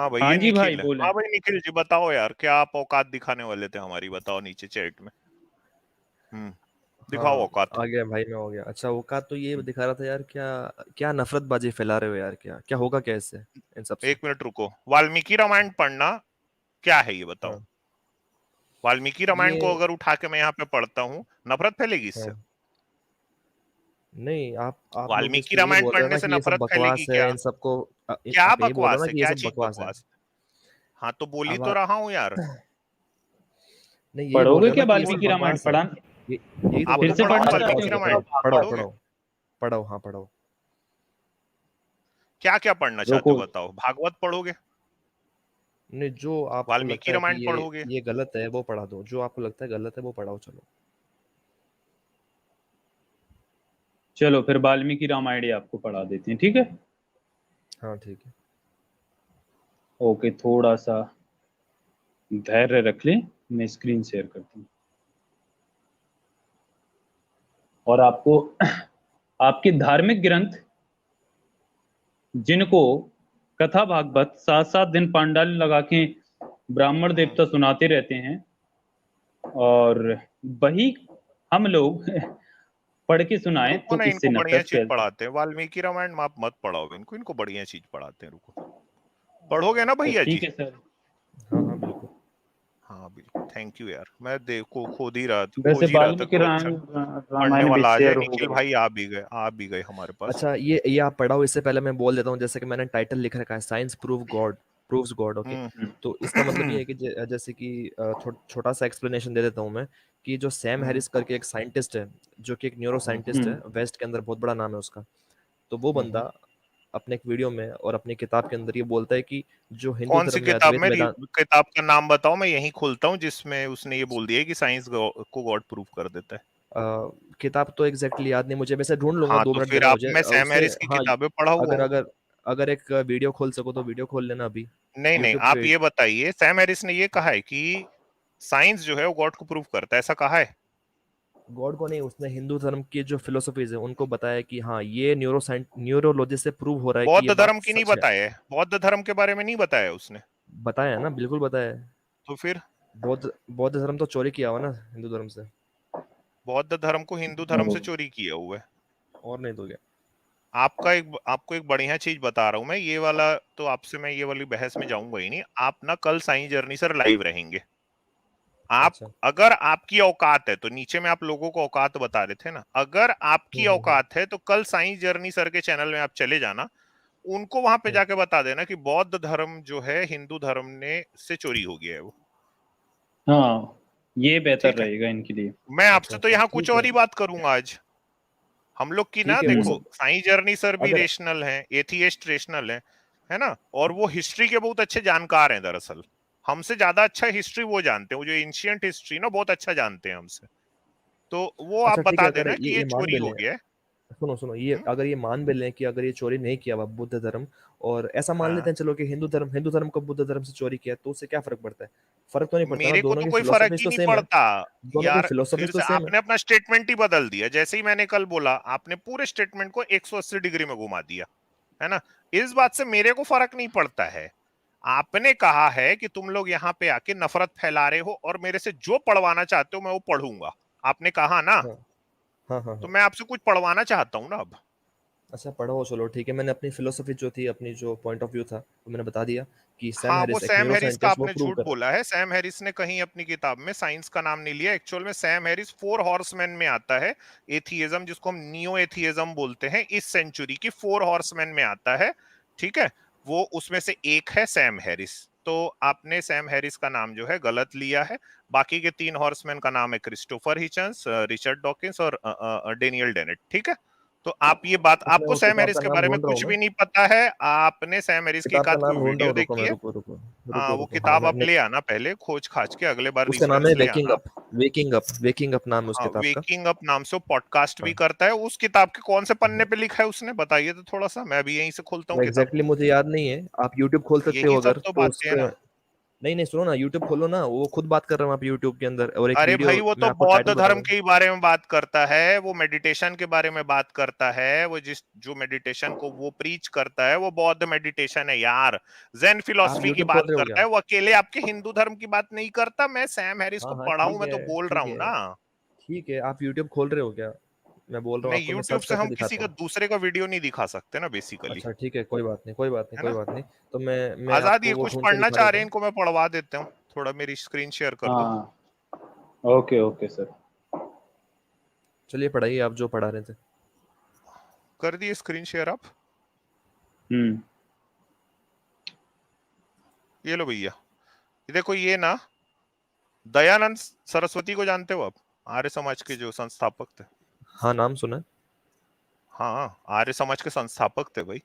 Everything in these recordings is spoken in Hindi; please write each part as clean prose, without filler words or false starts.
हाँ भाई, हाँ ये जी भाई निखिल है। बोले। हाँ भाई निखिल जी, बताओ यार, क्या आप औकात दिखाने वाले थे हमारी, बताओ नीचे चैट में। दिखाओ हाँ, औकात। आ गया भाई, मैं हो गया। अच्छा, औकात तो ये दिखा रहा था यार, क्या क्या नफरतबाजी फैला रहे हो यार, क्या क्या होगा क्या इससे, इन सब से? एक मिनट रुको, वाल्मीकि रामायण पढ़ना क्या है ये बताओ। हाँ, वाल्मीकि रामायण को ये अगर उठा के मैं यहाँ पे पढ़ता हूँ, नफरत फैलेगी इससे? हाँ, नहीं, आप लोग इस वाल्मीकि पे ये रामायण बोल रहे हो पढ़ने ना से कि ये सब नफरत फैलेगी बकवास है, क्या? इन सबको क्या आप यही बोल रहे हो बकवास ना है, कि ये क्या सब चीज बकवास है। बकवास? हाँ तो बोल ही अब तो रहा हूँ यार। नहीं, यही बोल पढ़ोगे रहे हो क्या ना कि ये सब वाल्मीकि रामायण बकवास है। पढ़ा? ये यही तो आप बोल फिर तो रहे हो से ना पढ़ाओ कि पढ़ना सब चाहते बकवास वाल्मीकि है। हो रामायण, पढ़ो क्या? पढ़ो पढ़ोगे? पढ़ो पढ़ो, हाँ पढ़ो। क्या क्या पढ़ना चाहते हो रुको। बताओ, भागवत पढ़ोगे? नहीं, जो आपको वाल्मीकि लगता है कि रामायण ये पढ़ोगे? ये गलत है वो पढ़ा दो, जो आपको लगता है गलत है वो पढ़ाओ, चलो। चलो फिर वाल्मीकि रामायण ही आपको पढ़ा देते हैं, ठीक है। हाँ ठीक है। ओके, थोड़ा सा धैर्य रख लें, मैं स्क्रीन शेयर करता हूँ और आपको आपके धार्मिक ग्रंथ जिनको कथा भागवत 7 7 दिन पांडाल लगा के ब्राह्मण देवता सुनाते रहते हैं, और वही हम लोग पढ़ के सुनाएं रुको तो ना, इससे इनको बढ़िया नफरत चीज फैलती। पढ़ाते हैं। वाल्मीकि रामायण आप मत पढ़ाओ इनको, इनको बढ़िया चीज पढ़ाते हैं, रुको। पढ़ोगे ना तो भैया जी? ठीक है सर। हाँ हाँ बिल्कुल। हाँ बिल्कुल, थैंक यू यार। मैं देखो वैसे खोज ही रहा था, वाल्मीकि कोई अच्छा पढ़ने रामायण भी वाला आ जाए। शेयर हो निखिल गया। भाई आप भी गए हमारे पास। अच्छा, ये आप पढ़ाओ, इससे पहले मैं बोल देता हूँ, जैसे कि मैंने टाइटल लिख रखा है, साइंस प्रूव्स गॉड, ओके। तो इसका मतलब ये है कि जैसे कि छोटा सा एक्सप्लेनेशन दे देता हूँ मैं, कि जो सैम हैरिस करके एक साइंटिस्ट है, जो कि एक न्यूरो साइंटिस्ट है, वेस्ट के अंदर बहुत बड़ा नाम है उसका। तो वो बंदा अपने एक वीडियो में और अपनी किताब के अंदर ये बोलता है कि जो हिंदू कौन सी धर्म में किताब अद्वैत में? वेदांत। किताब का नाम बताओ, मैं यहीं खोलता हूँ जिसमें उसने ये बोल दिया है कि साइंस को गॉड प्रूव कर देता है। किताब तो एग्जैक्टली याद नहीं मुझे, वैसे ढूंढ लूंगा, हाँ 2 मिनट फिर देना आप मुझे में सैम उससे। हैरिस की हाँ, किताबें पढ़ा हुआ अगर हूँ। अगर अगर एक वीडियो खोल सको तो वीडियो खोल लेना अभी, नहीं नहीं, यूट्यूब आप पे। ये बताइए, सैम हैरिस ने ये कहा है कि साइंस जो है वो गॉड को प्रूव करता है, ऐसा कहा है? गॉड को नहीं, उसने हिंदू धर्म की जो फिलोसफीज है उनको बताया कि हाँ, ये न्यूरोलॉजी से प्रूव हो रहा है कि ये बौद्ध बात धर्म की नहीं सच है। बताया है, बौद्ध धर्म के बारे में नहीं बताया उसने। बताया है ना, बिल्कुल बताया है। तो फिर बौद्ध बौद्ध धर्म तो चोरी किया हुआ ना हिंदू धर्म से, बौद्ध धर्म को हिंदू धर्म से चोरी किया हुआ है? और नहीं तो क्या। आपको एक बढ़िया चीज बता रहा हूं मैं, ये वाला तो आपसे मैं ये वाली बहस में जाऊंगा ही नहीं। आप ना कल साई जर्नी सर लाइव रहेंगे। आप, अच्छा। अगर आपकी औकात है तो, नीचे में आप लोगों को औकात बता रहे थे ना, अगर आपकी हम्म। औकात है तो कल साई जर्नी सर के चैनल में आप चले जाना, उनको वहां पे हम्म। जाके बता देना कि बौद्ध धर्म जो है हिंदू धर्म ने से चोरी हो गया है वो। हाँ, ये बेहतर ठीक है, रहेगा इनके लिए। मैं अच्छा आपसे तो अच्छा, यहाँ कुछ ठीक और है। ही बात करूंगा आज। हम लोग की ना ठीक है वो देखो, सब। साई जर्नी सर भी अगर रेशनल है, एथियस्ट रेशनल है ना, और वो हिस्ट्री के बहुत अच्छे जानकार हैं दरअसल। हमसे ज्यादा अच्छा हिस्ट्री वो जानते हैं, वो जो एंशियंट हिस्ट्री ना बहुत अच्छा जानते हैं हमसे। तो वो आप अच्छा ठीक है, बता अगर देना कि ये ये मान चोरी भी हो लें, गया है। सुनो सुनो, ये अगर ये मान भी लें कि अगर ये चोरी नहीं किया हुआ बुद्ध धर्म, और ऐसा मान लेते हाँ, हैं चलो कि हिंदू धर्म को बुद्ध धर्म से चोरी किया, तो उससे क्या फर्क पड़ता है? फर्क तो नहीं पड़ता ना, मेरे को दोनों तो की कोई फर्क फिलोसफीज ही तो नहीं सेम है। पड़ता दोनों की यार। फिर फिलोसफीज तो से सेम है। आपने अपना स्टेटमेंट ही बदल दिया, जैसे ही मैंने कल बोला आपने पूरे स्टेटमेंट को 180 डिग्री में घुमा दिया, है ना। इस बात से मेरे को फर्क नहीं पड़ता है। आपने कहा है कि तुम लोग यहाँ पे आके नफरत फैला रहे हो और मेरे से जो पढ़वाना चाहते हो मैं वो पढ़ूंगा, आपने कहा ना। हाँ हाँ हाँ तो हाँ। मैं आपसे कुछ पढ़वाना चाहता हूँ ना अब। अच्छा पढ़ो, चलो ठीक है, मैंने अपनी फिलोसफी जो थी, अपनी जो पॉइंट ऑफ व्यू था वो मैंने बता दिया, कि सैम हाँ, वो हैरिस एक सैम न्यूरो हैरिस का साइंटिस्ट, वो आपने प्रूव झूठ कर। बोला है। सैम हैरिस ने कहीं अपनी किताब में साइंस का नाम नहीं लिया। एक्चुअल में सैम हैरिस 4 हॉर्समैन में आता है। एथियज्म, जिसको हम नियो एथियज्म बोलते हैं, इस सेंचुरी की 4 हॉर्समैन में आता है। ठीक है, वो उसमें से एक है सैम हैरिस। तो आपने सैम हैरिस का नाम जो है गलत लिया है। बाकी के 3 हॉर्समैन का नाम है क्रिस्टोफर हिचन्स, रिचर्ड डॉकिंस और डेनियल डेनेट। ठीक है, तो आप ये बात, अच्छा, मैं आपको वो सैम किताब हैरिस का के नाम बारे में ढूंढ रहा कुछ हूँ मैं। भी नहीं पता है। आपने सैम हैरिस की किताब एक का आध नाम कोई ढूंढ रहा वीडियो हूँ, रुको, मैं देखी है। रुको रुको हाँ, रुको वो रुको, हाँ किताब आप मैंने। ले आना पहले, खोज खाज के, अगले बार उसका नाम है रेफरेंस ले वेकिंग आना। अप। वेकिंग अप नाम है उस हाँ, किताब का। वेकिंग अप नाम से वो पॉडकास्ट भी हाँ करता है। उस किताब के कौन से पन्ने हाँ। पे लिखा है उसने, बताइए तो थोड़ा सा, मैं भी यहीं से खोलता हूँ वो किताब। एग्जैक्टली मुझे याद नहीं है, आप यूट्यूब खोल सकते यही हो सब अगर तो तो बातें उस है पे। ना। नहीं सुनो ना, यूट्यूब खोलो ना, वो खुद बात कर रहा हूँ आप यूट्यूब के अंदर, और एक अरे वीडियो भाई वो मैं तो आपको बौद्ध टाइटल बता धर्म दूं। के बारे में बात करता है, वो मेडिटेशन के बारे में बात करता है, वो जो मेडिटेशन को वो प्रीच करता है वो बौद्ध मेडिटेशन है यार। जेन आप फिलोसफी की यूट्यूब खोल बात रहे हो करता क्या? है वो, अकेले आपके हिंदू धर्म की बात नहीं करता। मैं सैम हैरिस को हाँ पढ़ा हूं, ठीक मैं है, तो बोल रहा ठीक हूँ है, ना। ठीक है, आप यूट्यूब खोल रहे हो क्या? मैं बोल रहा हूँ नहीं, आपको, मैं यूट्यूब सर्च से करके हम किसी दिखाता का हूँ। दूसरे का वीडियो नहीं दिखा सकते ना बेसिकली, अच्छा ठीक है, कोई बात नहीं, कोई बात नहीं, है कोई ना। बात नहीं। तो मैं आजाद आपको ये वो कुछ ढूंढ के पढ़ना दिखा चाह देता रहे हैं, हूँ। इनको मैं पढ़वा देता हूँ, थोड़ा मेरी स्क्रीन शेयर कर दो। हाँ, ओके ओके सर। चलिए पढ़ाइए, आप जो पढ़ा रहे थे। कर दिए स्क्रीन शेयर आप? हम्म। ये लो भैया, ये देखो, ये ना दयानंद सरस्वती को जानते हो आप? आर्य समाज के जो संस्थापक थे। हाँ, नाम सुना है। हाँ, आर्य समाज के संस्थापक थे भाई,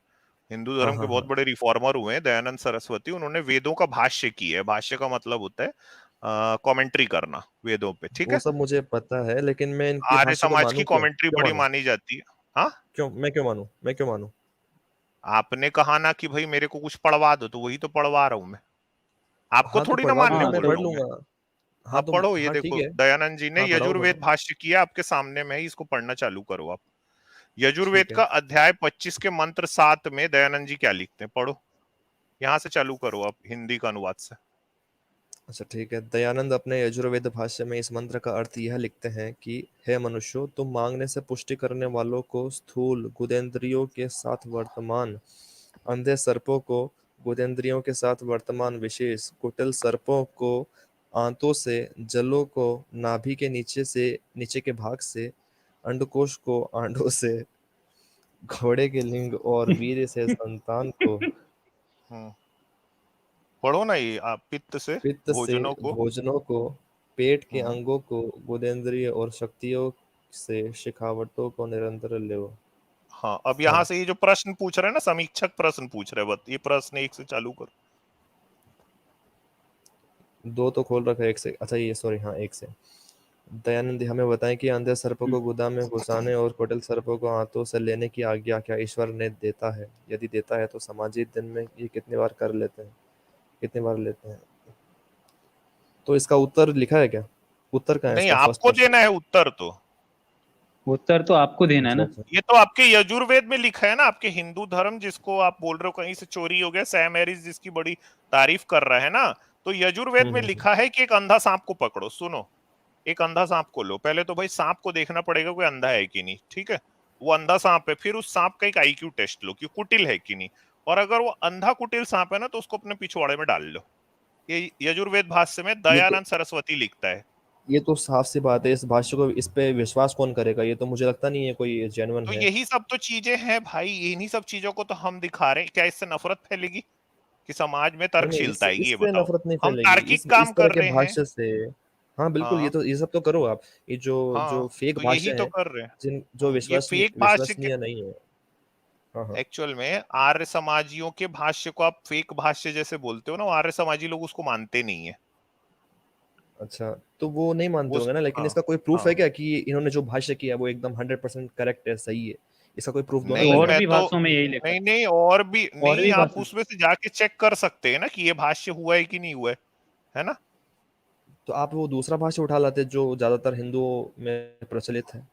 हिंदू हाँ धर्म के हाँ बहुत हाँ, बड़े रिफॉर्मर हुए हैं दयानंद सरस्वती। उन्होंने वेदों का भाष्य किया है। भाष्य का मतलब होता है कमेंट्री करना वेदों पे, ठीक वो है। सब मुझे पता है, लेकिन मैं इनके आर्य भाष्य को समाज की मानूं क्यों? कमेंट्री क्यों बड़ी मानूं? मानी जाती है। हाँ, क्यों मैं क्यों मानूं? मैं क्यों मानूं? आपने कहा ना कि भाई मेरे को कुछ पढ़वा दो, तो वही तो पढ़वा रहा हूं मैं। आपको हाँ तो थोड़ी ना पढ़वा दो मानने ना, हाँ मैं बोल पढ़ रहा तो हूं मैं। लूंगा। हाँ आप तो, पढ़ो, ये हाँ ठीक देखो है। दयानंद जी ने हाँ पढ़ाओ यजुर्वेद पढ़ाओ। भाष्य किया आपके सामने में ही, इसको पढ़ना चालू करो आप। यजुर्वेद ठीक है। का अध्याय 25 के मंत्र 7 में दयानंद जी क्या लिखते हैं, पढ़ो। यहां से चालू करो आप हिंदी का अनुवाद से। अच्छा ठीक है, दयानंद अपने यजुर्वेद भाष्य में इस मंत्र का अर्थ यह लिखते हैं कि हे मनुष्यों, तुम मांगने से पुष्टि करने वालों को स्थूल गुदेंद्रियों के साथ वर्तमान, अंधे सर्पों को गुदेंद्रियों के साथ वर्तमान विशेष, कुटिल सर्पों को आंतों से, जलों को नाभि के नीचे से, नीचे के भाग से, अंडकोश को आंडों से, घोड़े के लिंग और वीर्य से संतान को, हम्म, पढ़ो ना ये आप, पित्त से पित्त से भोजनों को। भोजनों को, पेट के हम्म, अंगों को, गुदेंद्रिय और शक्तियों से शिखावटों को निरंतर लो। हाँ, अब हाँ, यहां से ये जो प्रश्न पूछ रहे हैं ना, समीक्षक प्रश्न पूछ रहे हैं, बस ये प्रश्न एक से चालू करो। दो तो खोल रखा है, एक से, अच्छा ये सॉरी, हाँ एक से। दयानंद हमें बताएं कि अंधे सर्पों को गुदा में घुसाने और कुटिल सर्पों को हाथों से लेने की आज्ञा क्या ईश्वर ने देता है? यदि देता है तो सामाजिक दिन में ये कितनी बार कर लेते हैं, कितनी बार लेते हैं? तो इसका उत्तर लिखा है क्या? उत्तर कहाँ है नहीं, इसका, फर्स्ट आपको क्वेश्चन? देना है उत्तर तो। उत्तर तो आपको देना है अच्छा ना। अच्छा। ये तो आपके यजुर्वेद में लिखा है ना। आपके हिंदू धर्म जिसको आप बोल रहे हो कहीं से चोरी हो गया, सैम हैरिस जिसकी बड़ी तारीफ कर रहा है ना, तो यजुर्वेद में हम्म। लिखा है कि एक अंधा सांप को पकड़ो। सुनो, एक अंधा सांप को लो, पहले तो भाई सांप को देखना पड़ेगा कोई अंधा है कि नहीं, ठीक है। वो अंधा सांप है, फिर उस सांप का एक आईक्यू टेस्ट लो कि कुटिल है कि नहीं। और अगर वो अंधा कुटिल सांप है ना, तो उसको अपने पिछवाड़े में डाल लो। ये यजुर्वेद भाष्य में ये तो दयानंद सरस्वती लिखता है। ये तो साफ सी बात है, इस भाष्य को, इस पे विश्वास कौन करेगा? ये तो मुझे लगता नहीं है कोई जेन्युइन तो है। यही सब तो चीजें हैं भाई, इन्हीं सब चीजों को तो हम दिखा रहे हैं। क्या इससे नफरत फैलेगी कि समाज में नहीं नहीं, तर्कशीलता इससे आएगी? ये इससे बताओ। नफरत नहीं हम फैलेगी, तार्किक काम इस तरह कर के रहे हैं। भाष्य से। हाँ बिल्कुल, हाँ, ये सब तो करो आप। ये जो जो हाँ, फेक तो यही भाष्य तो हैं, कर रहे हैं। जिन जो ये फेक भाष्य के, विश्वसनीय नहीं है। हाँ हाँ। एक्चुअल में आर्य समाजियों के भाष्य को आप फेक भाष्य जैसे बोलते हो ना, वो आर्य समाजी लोग उसको मानते नहीं है। अच्छा, तो वो नहीं मानते वो, होंगे ना, लेकिन हाँ, इसका कोई प्रूफ है हाँ, क्या कि इन्होंने जो भाष्य किया वो एकदम 100% करेक्ट है, सही है? इसका कोई प्रूफ दो ना नहीं पहले। और मैं भी तो, भाषाओं में यही लिखा नहीं है। नहीं, और भी और नहीं, भी आप भाषा। उसमें से जाके चेक कर सकते हैं ना कि ये भाष्य हुआ है कि नहीं हुआ है ना। तो आप वो दूसरा भाष्य उठा लाते जो ज्यादातर हिंदुओं में प्रचलित है।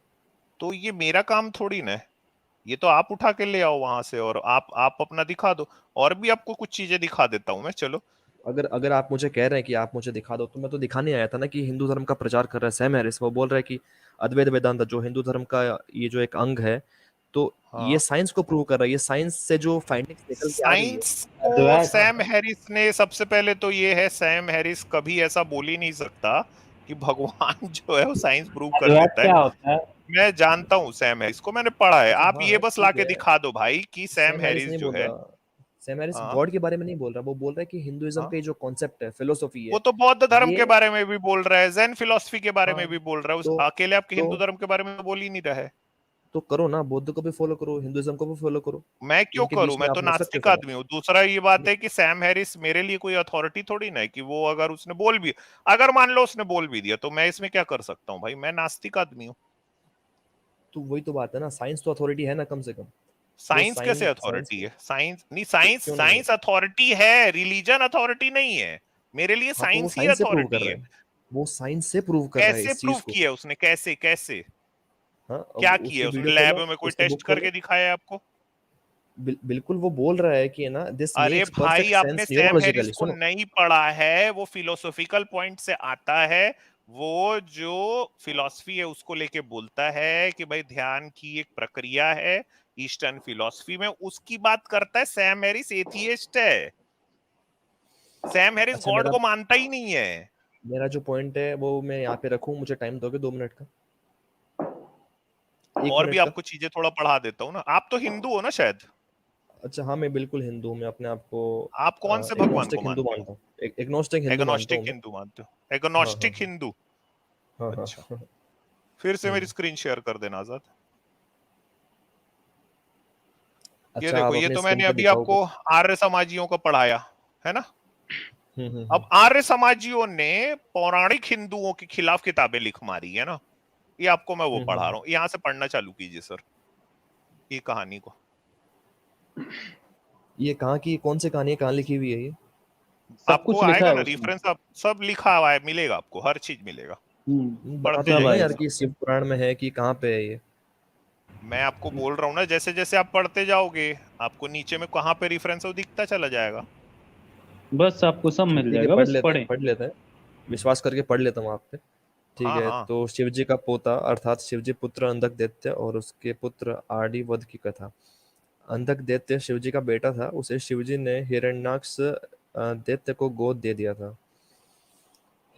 तो ये मेरा काम थोड़ी ना है। ये तो आप उठा के ले आओ वहां से, और आप अपना दिखा दो। और भी आपको कुछ चीजें दिखा देता हूं मैं, चलो। अगर अगर आप मुझे कह रहे हैं कि आप मुझे दिखा दो, तो मैं तो दिखाने आया था ना कि हिंदू धर्म का प्रचार कर रहा है सैम हैरिस। वो बोल रहा है कि अद्वैत वेदांत जो हिंदू धर्म का ये जो एक अंग है, तो ये हाँ, साइंस को प्रूव कर रहा है, ये साइंस से जो फाइंडिंग्स निकल के आ रही है। साइंस को अद्वैत। हाँ सैम हाँ। हैरिस ने, सबसे पहले तो ये है, सैम हैरिस कभी ऐसा बोल ही नहीं सकता कि भगवान जो है वो साइंस प्रूव कर अद्वैत देता है। क्या होता है? मैं जानता हूँ सैम हैरिस को, मैंने पढ़ा है। अच्छा आप हाँ ये हाँ, बस ठीक लाके है। दिखा दो भाई कि सैम सैम हैरिस हैरिस नहीं जो बोल है। रहा। सैम हैरिस हाँ, गॉड के बारे में नहीं बोल रहा, वो बोल रहा है कि हिंदुइज्म हाँ, का ये जो कॉन्सेप्ट है, फिलोसॉफी वो है तो बौद्ध धर्म ये। के बारे में भी बोल रहा है, जैन फिलोसफी के बारे में हाँ भी बोल रहा है। उस तो अकेले आपके तो हिंदू धर्म के बारे में तो बोल ही नहीं रहा है। तो करो ना, बौद्ध को भी फॉलो करो, हिंदुइज्म को भी फॉलो करो। मैं क्यों इनके करूं? बीच मैं में तो आप मर सकते हो नास्तिक फिर आप। आदमी हूँ। दूसरा ये बात है कि सैम हैरिस मेरे लिए कोई अथॉरिटी थोड़ी ना है कि वो, अगर उसने बोल भी, अगर मान लो उसने बोल भी दिया, तो मैं इसमें क्या कर सकता हूँ भाई? मैं नास्तिक आदमी हूँ। तो वही तो बात है ना, साइंस तो अथॉरिटी है ना कम से कम। जो साइंस कैसे साइंस अथॉरिटी है? साइंस नहीं, साइंस क्यों नहीं है? साइंस अथॉरिटी है, रिलीजन अथॉरिटी नहीं है। मेरे लिए हाँ तो वो साइंस ही साइंस से प्रूव कर अथॉरिटी रहा है। है, वो साइंस से प्रूव कर रहा है कैसे इस चीज प्रूव को। किया उसने, कैसे कैसे हाँ अब क्या किया उसकी उसने, वीडियो लैब खोलो, में कोई उसकी टेस्ट बुक खोलो, करके दिखाया है आपको? बिल्कुल वो बोल रहा है कि ना दिस अरे मेक्स भाई, परफेक्ट आपने सेंस सैम हैरिस न्यूरोलॉजिकली। को सुनो, नहीं पढ़ा है, वो फिलोसॉफिकल पॉइंट से आता है। वो जो फिलॉसफी है उसको लेके बोलता है कि भाई ध्यान की एक प्रक्रिया है ईस्टर्न फिलॉसफी में, उसकी बात करता है। सैम हैरिस एथियस्ट है। सैम हैरिस अच्छा गॉड मेरा को मानता ही नहीं है। मेरा जो पॉइंट है वो मैं यहाँ पे रखूँ, मुझे टाइम दोगे 2 मिनट का, 1 और भी मिनट का? आपको चीजें थोड़ा पढ़ा देता हूँ ना। आप तो हिंदू हो ना शायद? अच्छा हाँ मैं बिल्कुल हिंदू हूँ, मैं अपने आप को आप कौन से भगवान को एग्नोस्टिक हिंदू मानते हो? मानता हूँ, एग्नोस्टिक हिंदू मानता एग्नोस्टिक हूँ मैं। हिंदू मानते हो? हाँ हाँ एग्नोस्टिक हाँ हिंदू। हाँ हाँ अच्छा, हाँ। फिर से मेरी हम्म। स्क्रीन शेयर कर देना आजाद। ये अच्छा आप देखो, ये अपने तो स्क्रीन मैंने पे अभी दिखाओ आपको कुछ। आर्य समाजियों को पढ़ाया है ना। हम्म। अब आर्य समाजियों ने पौराणिक हिंदुओं के खिलाफ किताबें लिख मारी है ना। ये आपको मैं वो पढ़ा रहा हम्म। हूँ, यहाँ से पढ़ना चालू कीजिए सर, ये कहानी को। ये कहाँ की कौन सी कहानी है, कहाँ लिखी हुई है ये? सब आपको कुछ लिखा आएगा है ना उसमें। रिफरेंस, आप सब लिखा हुआ है, मिलेगा आपको, हर चीज मिलेगा। बता पढ़ते तो सब दो ना जाइए यार आएगा। सब। कि शिव पुराण में है कि कहाँ पे है ये। मैं आपको बोल रहा हूँ ना, जैसे जैसे आप पढ़ते जाओगे आपको नीचे में कहाँ पे रेफरेंस है वो दिखता चला जाएगा। बस आपको सब मिल ठीक है जाएगा, पढ़ बस लेते हैं, पढ़ें। पढ़ लेते हैं, विश्वास करके पढ़ लेता हूँ आप पे। ठीक हाँ है हाँ। तो शिवजी का पोता अर्थात शिवजी पुत्र अंधक और उसके पुत्र आदि वध की कथा। अंधक दैत्य शिवजी का बेटा था, उसे शिवजी ने हिरण्याक्ष दैत्य को गोद दे दिया था।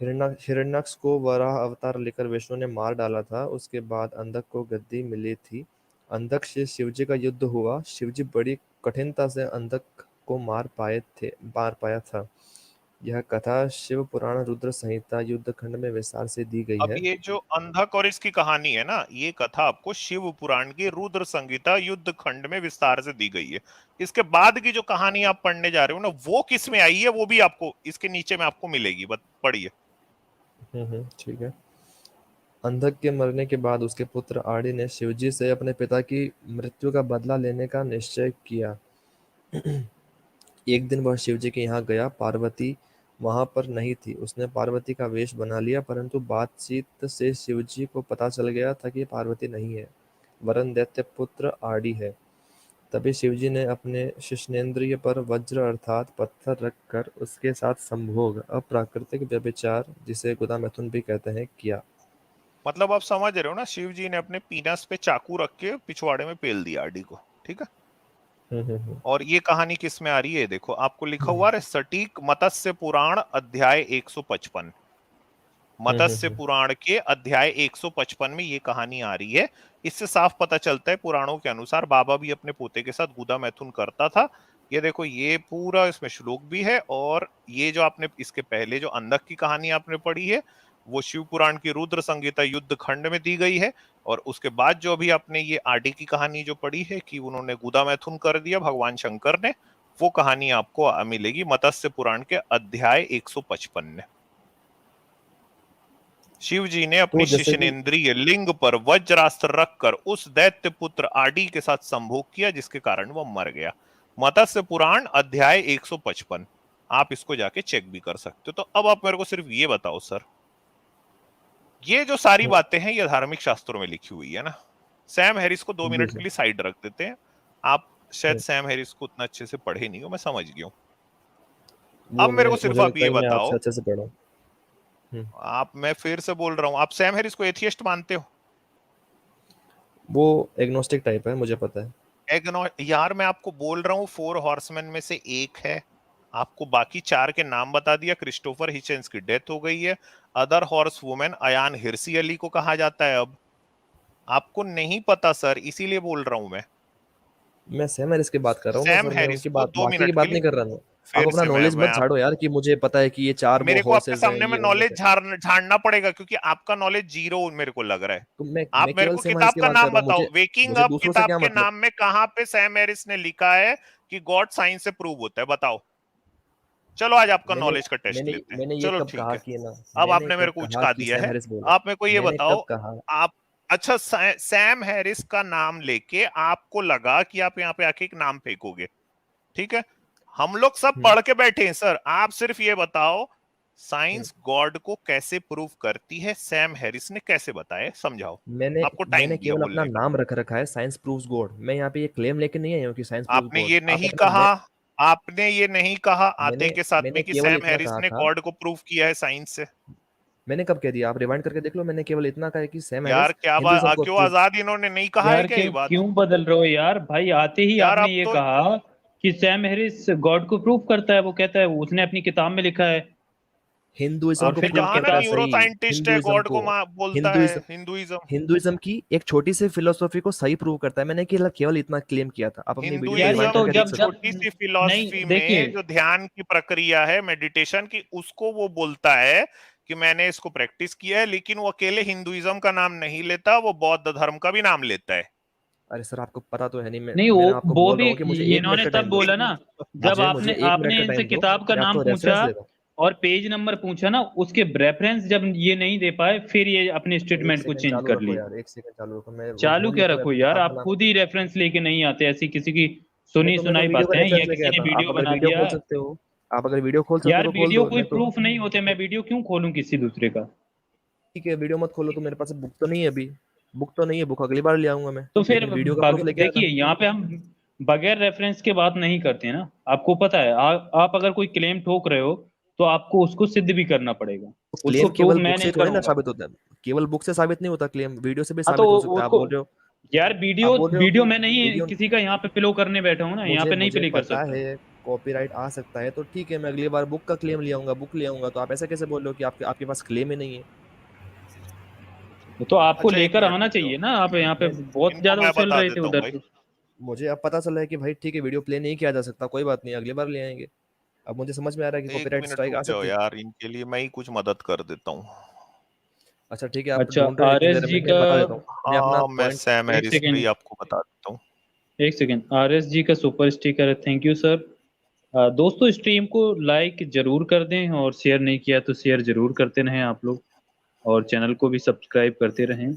हिरण्याक्ष को वराह अवतार लेकर विष्णु ने मार डाला था। उसके बाद अंधक को गद्दी मिली थी। अंधक से शिवजी का युद्ध हुआ। शिवजी बड़ी कठिनता से अंधक को मार पाया था। यह कथा शिव पुराण रुद्र संहिता युद्ध खंड में विस्तार से दी गई अब है। ये जो अंधक और इसकी कहानी है ना, ये कथा आपको शिव पुराण की रुद्र संगीता युद्ध खंड में विस्तार से दी गई है। इसके बाद की जो कहानी आप पढ़ने जा रहे हो ना, वो किस में आई है वो भी आपको इसके नीचे में आपको मिलेगी, बस पढ़िए। ठीक है। अंधक के मरने के बाद उसके पुत्र आदि ने शिवजी से अपने पिता की मृत्यु का बदला लेने का निश्चय किया। एक दिन वह शिवजी के यहाँ गया, पार्वती वहाँ पर नहीं थी। उसने पार्वती का वेश बना लिया, परंतु बातचीत से शिवजी को पता चल गया था कि पार्वती नहीं है, वरन दैत्य पुत्र आदि है। तभी शिवजी ने अपने शिश्नेंद्रिय पर वज्र अर्थात पत्थर रखकर उसके साथ संभोग, अप्राकृतिक व्यभिचार जिसे गुदा-मैथुन भी कहते हैं, किया। मतलब आप समझ रहे हो ना, शिव जी ने अपने पीनस पे चाकू रख के पिछवाड़े में पेल दिया आरडी को, ठीक है। हम्म। और ये कहानी किस में आ रही है, देखो आपको लिखा हुआ है सटीक मत्स्य पुराण अध्याय 155। मत्स्य हम्म। पुराण के अध्याय 155 में ये कहानी आ रही है। इससे साफ पता चलता है पुराणों के अनुसार बाबा भी अपने पोते के साथ गुदा मैथुन करता था। ये देखो, ये पूरा इसमें श्लोक भी है। और ये जो आपने इसके पहले जो अंधक की कहानी आपने पढ़ी है, वो शिव पुराण की रुद्र संगीता युद्ध खंड में दी गई है। और उसके बाद जो अभी आपने ये आरडी की कहानी जो पढ़ी है कि उन्होंने गुदा मैथुन कर दिया भगवान शंकर ने, वो कहानी आपको मिलेगी मत्स्य पुराण के अध्याय 155 में। शिव जी ने तो अपनी जैसे कि शिशनेंद्रिय लिंग पर वज्रास्त्र रखकर उस दैत्य पुत्र आदि के साथ संभोग किया, जिसके कारण वह मर गया। मत्स्य पुराण अध्याय 155, आप इसको जाके चेक भी कर सकते हो। तो अब आप मेरे को सिर्फ ये बताओ सर, ये जो सारी बातें हैं ये धार्मिक शास्त्रों में लिखी हुई है ना। सैम हैरिस को 2 मिनट के जैसे लिए साइड रख देते हैं। आप शायद सैम हैरिस को उतना अच्छे से पढ़े नहीं हो, मैं समझ गया हूं। अब वो मेरे मैं को सिर्फ मुझे आप लगता ये है मैं बताओ, आपसे अच्छे से पढ़ा हूँ। मैं फिर से बोल रहा हूं, आप सैम हैरिस को एथियस्ट मानते हो? वो एग्नोस्टिक टाइप है, मुझे पता है। एग्नो यार, मैं आपको बोल रहा हूँ 4 हॉर्समैन में से एक है। आपको बाकी 4 के नाम बता दिया। क्रिस्टोफर हिचेंस की डेथ हो गई है। Other horse women Ayaan Hirsi Ali को कहा जाता है। अब आपको नहीं पता सर, इसीलिए बोल रहा हूं मैं। मैं सैम हैरिस की बात कर रहा हूँ ना सैम सर, मैं हैरिस उनकी को बात दो बाकी की मिनट के बात लिए नहीं कर रहा हूँ। आप फिर अपना से नॉलेज मैं मत आप झाड़ो यार कि मुझे पता है कि ये 4 वो मेरे को आपके हॉर्सेस हैं, सामने में ये उनमें नॉलेज से। झाड़ना पड़ेगा, क्योंकि आपका नॉलेज जीरो मेरे को लग रहा है। तो आप मैं मेरे केवल को सैम हैरिस किताब की का बात कर नाम रहा हूँ, बताओ, मुझे वेकिंग मुझे अप दूसरों से किताब क्या के मतलब। नाम में कहां पे सैम हैरिस ने लिखा है कि गॉड साइंस से प्रूव होता है, बताओ। चलो आज आपका मैंने नॉलेज का टेस्ट मैंने लेते हैं, मैंने ये चलो कब ठीक कहा है। कि ना, अब मैंने आपने कब मेरे को कहा उचका कि दिया सैम है। हैरिस बोला? आप मेरे को ये मैंने बताओ, कब कहा? आप अच्छा सैम हैरिस का नाम लेके आपको लगा कि आप यहाँ पे आके एक नाम फेंकोगे, ठीक है। हम लोग सब हम्म। पढ़ के बैठे हैं सर, आप सिर्फ ये बताओ साइंस गॉड को कैसे प्रूव करती है, सैम हैरिस ने कैसे बताया, समझाओ। मैंने आपको टाइम मैंने दिया केवल अपना बोलने का। नाम रख रखा है साइंस प्रूव्स गॉड। मैं यहाँ पे ये क्लेम लेके नहीं आया हूँ कि साइंस प्रूव्स आपने गॉड। ये नहीं कहा, आपने ये नहीं कहा आते के साथ मैंने में कि केवल सैम इतना हैरिस कहा ने था। गॉड को प्रूव किया है साइंस से। मैंने कब कह दिया? आप रिवाइंड करके देख लो। मैंने केवल इतना कहा है कि सैम यार हैरिस क्या हिंदुइज्म बात, को क्यों प्रूव। आजाद इन्होंने नहीं कहा है यार क्या ये बात? क्यों बदल रहे हो यार? भाई आते ही यार आपने अब ये तो कहा कि सैम हैरिस गॉड को प्रूव करता है, वो कहता है उसने अपनी किताब में लिखा है। हिंदुइज्म और को फिर प्रूव जब कहा ना, करता है, किताब सही। न्यूरो साइंटिस्ट है, हिंदुइज्म गॉड को को बोलता है हिंदुइज्म हिंदुइज्म। हिंदुइज्म की एक छोटी सी फिलोसॉफी को सही प्रूव करता है। मैंने केवल इतना क्लेम किया था। आप अपनी वीडियो को यार ये रिवाइंड तो हिंदुइज्म करके की देख जब सकते हो। जब छोटी सी नहीं फिलॉसफी देखिए, में जो ध्यान की प्रक्रिया है, मेडिटेशन की, उसको वो बोलता है कि मैंने इसको प्रैक्टिस किया है, लेकिन वो अकेले हिंदुइज्म का नाम नहीं लेता, वो बौद्ध धर्म का भी नाम लेता है। अरे सर, आपको पता तो है नहीं। नहीं मैं आपको वो बोल भी रहा हूँ कि मुझे 1 मिनट इन्होंने का तब टाइम दो। बोला ना, जब मुझे आपने 1 मिनट आपने का इनसे टाइम दो। किताब का मैं नाम आपको पूछा रेफरेंस दे रहा हूँ। और पेज नंबर पूछा ना, उसके रेफरेंस जब ये नहीं दे पाए, फिर ये अपने एक स्टेटमेंट को सेकंड चेंज चालू कर रखो ली। यार, 1 सेकंड चालू रखो। मैं वो चालू बोल क्या देता हूँ रखो अपनी यार, किताब का आप नाम। खुद ही रेफरेंस लेके नहीं आते, ऐसी किसी की मैं सुनी तो सुनाई वीडियो का बातें हैं या रेफरेंस लेके आया किसी ने था। आप वीडियो अगर बना वीडियो दिया। खोल सकते हो, आप अगर वीडियो खोल सकते यार हो तो खोल वीडियो दो। कोई मैं तो प्रूफ नहीं होते, मैं वीडियो क्यों खोलूं किसी दूसरे का? ठीक है, वीडियो मत खोलो। तो मेरे पास बुक तो नहीं है अभी। बुक तो नहीं है, बुक अगली बार ले आऊंगा मैं। तो फिर लेकिन वीडियो का प्रूफ लेके आना। देखिए यहाँ पे हम बगैर रेफरेंस के बात नहीं करते ना। आपको पता है, आप अगर कोई क्लेम ठोक रहे हो तो आपको उसको सिद्ध भी करना पड़ेगा। तो उसको क्लेम प्रूव केवल मैं बुक से नहीं थोड़ी ना करूंगा। साबित होता है। केवल बुक से साबित नहीं होता क्लेम, वीडियो से भी हाँ तो साबित हो सकता है। आप उसको, बोल रहे हो यार आप वीडियो बोल रहे हो वीडियो कि मैं नहीं वीडियो। किसी का यहाँ पे प्ले करने बैठा हूँ ना, यहाँ मुझे पे नहीं मुझे प्ले कर पता सकता। है कॉपीराइट आ सकता है। तो ठीक है, मैं अगली बार बुक का क्लेम ले आऊंगा, बुक ले आऊंगा। तो आप ऐसा कैसे बोल रहे हो कि आपके आपके पास क्लेम ही नहीं है? तो आपको अच्छा, एक लेकर मिनट आना रुक जाओ, चाहिए ना। आप यहाँ पे मैं बहुत इनको ज्यादा मैं उछल बता रहे थे देता हूँ उधर भाई। से। मुझे अब पता चला है कि भाई ठीक है, वीडियो प्ले नहीं किया जा सकता, कोई बात नहीं, अगली बार ले आएंगे। अब मुझे समझ में आ रहा है कि एक कॉपीराइट मिनट स्ट्राइक रुक आ जाओ सकती है। यार, इनके लिए मैं ही कुछ मदद कर देता हूँ। अच्छा ठीक है, आप अच्छा ढूंढ रहे हो इतनी आरएस देर में, जी मैं का, बता देता हूँ। मैं अपना हाँ, मैं पॉइंट। सैम एक हैरिस पे ही सेकेंड, आपको बता देता हूँ। एक सेकेंड, आरएस जी का सुपर स्टिकर है, थैंक यू सर। दोस्तों स्ट्रीम को लाइक जरूर कर दें और शेयर नहीं किया तो शेयर जरूर करते रहें आप लोग, और चैनल को भी सब्सक्राइब करते रहें।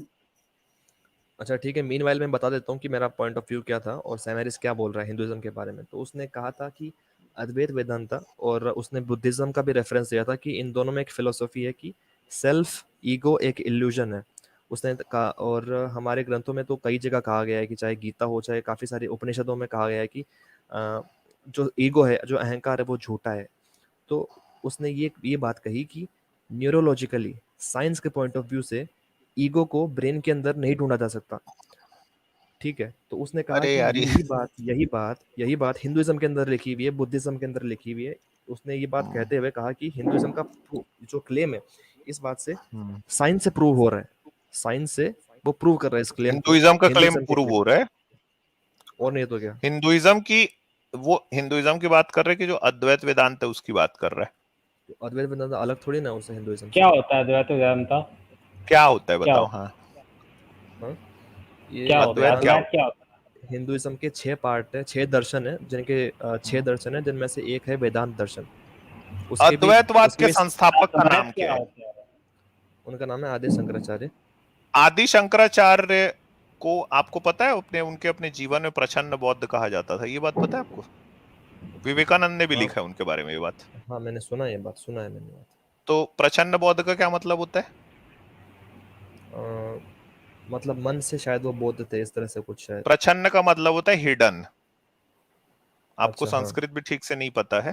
अच्छा ठीक है, मीनवाइल मैं बता देता हूँ कि मेरा पॉइंट ऑफ व्यू क्या था और सैम हैरिस क्या बोल रहा है हिंदुइज्म के बारे में। तो उसने कहा था कि अद्वैत वेदांता, और उसने बुद्धिज्म का भी रेफरेंस दिया था कि इन दोनों में एक फिलोसॉफी है कि सेल्फ ईगो एक इल्यूजन है। उसने कहा, और हमारे ग्रंथों में तो कई जगह कहा गया है कि चाहे गीता हो, चाहे काफ़ी सारे उपनिषदों में कहा गया है कि जो ईगो है, जो अहंकार है, वो झूठा है। तो उसने ये बात कही कि न्यूरोलॉजिकली, साइंस के पॉइंट ऑफ व्यू से ईगो को ब्रेन के अंदर नहीं ढूंढा जा सकता। ठीक है, तो उसने कहा अरे कि यार ये यही बात हिंदुइज्म के अंदर लिखी हुई है, बुद्धिज्म के अंदर लिखी हुई है। उसने ये बात कहते हुए कहा कि हिंदुइज्म का जो क्लेम है, इस बात से साइंस से प्रूव हो रहा है। साइंस से वो प्रूव कर रहा है इस क्लेम को, हिंदुइज्म का क्लेम हिंदुइज्म के प्रूव क्लेम। हो रहा है। और नहीं तो क्या? हिंदुइज्म की, वो हिंदुइज्म की बात कर रहे हैं कि जो अद्वैत वेदांत है उसकी बात कर रहा है। तो अद्वैत वेदांत अलग थोड़ी ना उससे, हिंदुइज्म से। क्या होता है अद्वैत वेदांता? क्या होता है क्या बताओ। होता हाँ, हाँ, ये क्या होता है अद्वैत क्या अद्वैत होता क्या होता हिंदुइज्म के 6 पार्ट है, 6 दर्शन है, जिनके है? 6 दर्शन है, जिनमें से एक है वेदांत दर्शन। उसके भी अद्वैतवाद उसके के भी है? संस्थापक का अद्वैत नाम क्या क्या है? होता है? उनका नाम है आदि शंकराचार्य। आदि शंकराचार्य को आपको पता है, अपने उनके अपने जीवन में प्रछन्न बौद्ध कहा जाता था, ये बात पता है आपको? विवेकानंद ने भी हाँ लिखा है उनके बारे में ये बात। हाँ, मैंने सुना है, ये बात सुना है मैंने बात। तो प्रछन्न बौद्ध का क्या मतलब होता है? मतलब मन से शायद वो बौद्ध थे, इस तरह से कुछ शायद। प्रछन्न का मतलब होता है हिडन। आपको अच्छा हाँ, संस्कृत भी ठीक से नहीं पता है।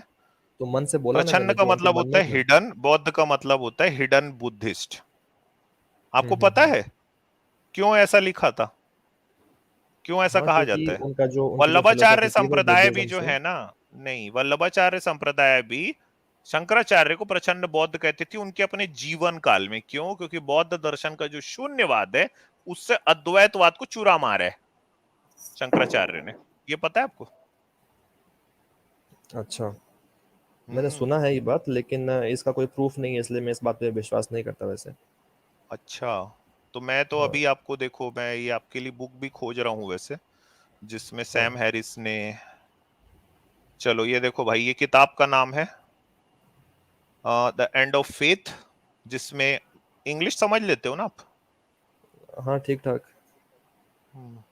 तो मन से बोला ना प्रछन्न मैंने, का जो उनके मतलब मन होता में है था। हिडन, बौद्ध का मतलब होता है हिडन बुद्धिस्ट। आपको पता हम्म। है क्यों ऐसा लिखा था, क्यों ऐसा हाँ, कहा क्योंकि जाता है? उनकी जो वल्लभाचार्य फिलोसॉफी थी वो संप्रदाय भी बुद्धिज्म जो से। है ना, नहीं, वल्लभाचार्य संप्रदाय भी शंकराचार्य को प्रचंड बौद्ध कहती थी उनके अपने जीवन काल में। क्यों? क्योंकि बौद्ध दर्शन का जो शून्यवाद है, उससे अद्वैतवाद को चूरा मारा है शंकराचार्य ने। ये पता है आपको? अच्छा, मैंने हम्म। सुना है ये बात, लेकिन इसका कोई प्रूफ नहीं है, इसलिए मैं इस बात पे विश्वास नहीं करता वैसे। अच्छा, तो मैं तो हाँ अभी आपको, देखो मैं ये आपके लिए बुक भी खोज रहा हूँ वैसे, जिसमें हाँ। सैम हैरिस ने, चलो ये देखो भाई, ये किताब का नाम है द एंड ऑफ फेथ, जिसमें, इंग्लिश समझ लेते हो ना आप? हाँ ठीक ठाक। हम्म।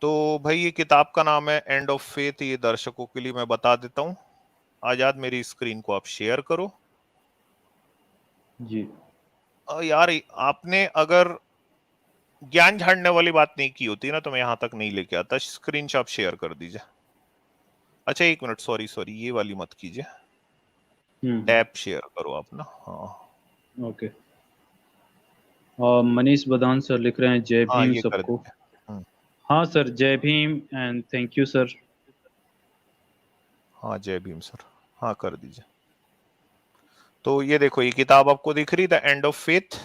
तो भाई ये किताब का नाम है एंड ऑफ फेथ, ये दर्शकों के लिए मैं बता देता हूँ। आजाद मेरी स्क्रीन को आप शेयर करो। जी यार आपने अगर ज्ञान झाड़ने वाली बात नहीं की होती ना तो मैं यहां तक नहीं लेके आता। स्क्रीन आप शेयर कर दीजिए। अच्छा एक मिनट, सॉरी ये वाली मत कीजिए, टैब शेयर करो आप ना। हाँ ओके। मनीष बदान सर लिख रहे हैं जय हाँ भीम ये कर सबको। दीजिए। हाँ सर, जय Bhim and thank you sir. हाँ जय भीम सर, हाँ कर दीजिए। तो ये देखो ये किताब आपको दिख रही, द एंड ऑफ फेथ,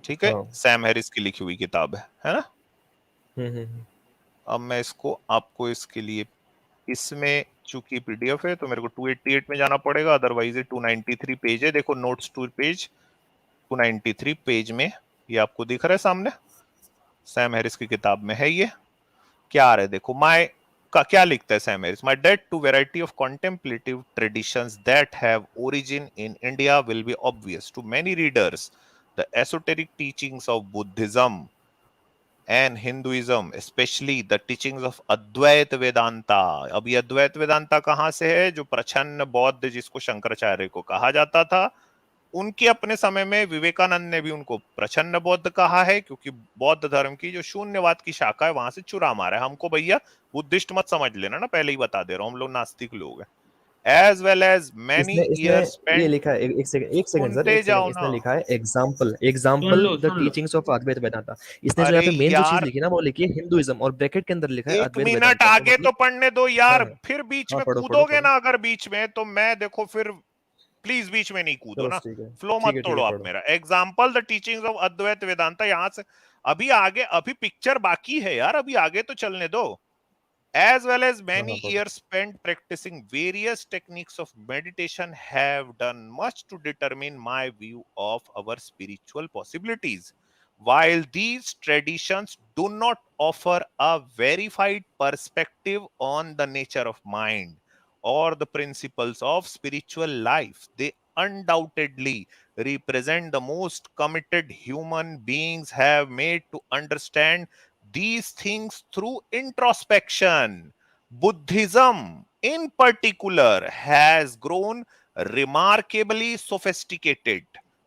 ठीक है, हाँ। सैम हैरिस की लिखी हुई किताब है ना। हम्म। अब मैं इसको आपको इसके लिए, इसमें चूंकि पीडीएफ है तो मेरे को 288 में जाना पड़ेगा, अदरवाइज ये 293 पेज है। देखो नोट्स 2 पेज 293 पेज में ये आपको दिख रहा है सामने, सैम हैरिस की किताब में है ये। क्या आ रहा है देखो, माय का क्या लिखता है Sam Harris, my debt to variety of contemplative traditions that have origin in India will be obvious to many readers. The esoteric teachings of Buddhism and Hinduism, especially the teachings of Advaita Vedanta। अब ये अद्वैत वेदांता कहां से है? जो प्रछन्न बौद्ध, जिसको शंकराचार्य को कहा जाता था, उनके अपने समय में विवेकानंद ने भी उनको प्रछन्न बौद्ध कहा है, क्योंकि बौद्ध धर्म की जो शून्यवाद की शाखा है वहां से चुरा मारा है। हमको भैया बुद्धिस्ट मत समझ लेना ना, पहले ही बता दे रहा हूं, हम लोग नास्तिक लोग हैं। as well as many इसने years ये spent। लिखा है, एक सेकंड सर, सुनते एक जाओ सेकंड। ना। इसने लिखा है एग्जाम्पल द सुन लो। Teachings of Advaita Vedanta. इसने जो अरे यहाँ पे मेन जो चीज यार लिखी ना वो लिखी है हिंदुइज्म, और ब्रैकेट के अंदर लिखा है एक अद्वैत मिनट वेदांता। तो आगे तो मतलब पढ़ने दो यार, हाँ फिर बीच हाँ, में पढ़ो कूदोगे पढ़ो। ना अगर बीच में, तो मैं देखो फिर प्लीज बीच में नहीं कूदो चलो ना, ठीक है, फ्लो मत ठीक तोड़ो है आप पढ़ो। मेरा। Example the teachings of Advaita Vedanta, यहां से अभी आगे, अभी पिक्चर बाकी है यार, अभी आगे तो चलने दो। as well as हाँ many हाँ पढ़ो। years spent practicing various techniques of meditation have done much to determine my view of our spiritual possibilities. While these traditions do not offer a verified perspective on the nature of mind or the principles of spiritual life, they undoubtedly represent the most committed human beings have made to understand these things through introspection. Buddhism, in particular, has grown remarkably sophisticated.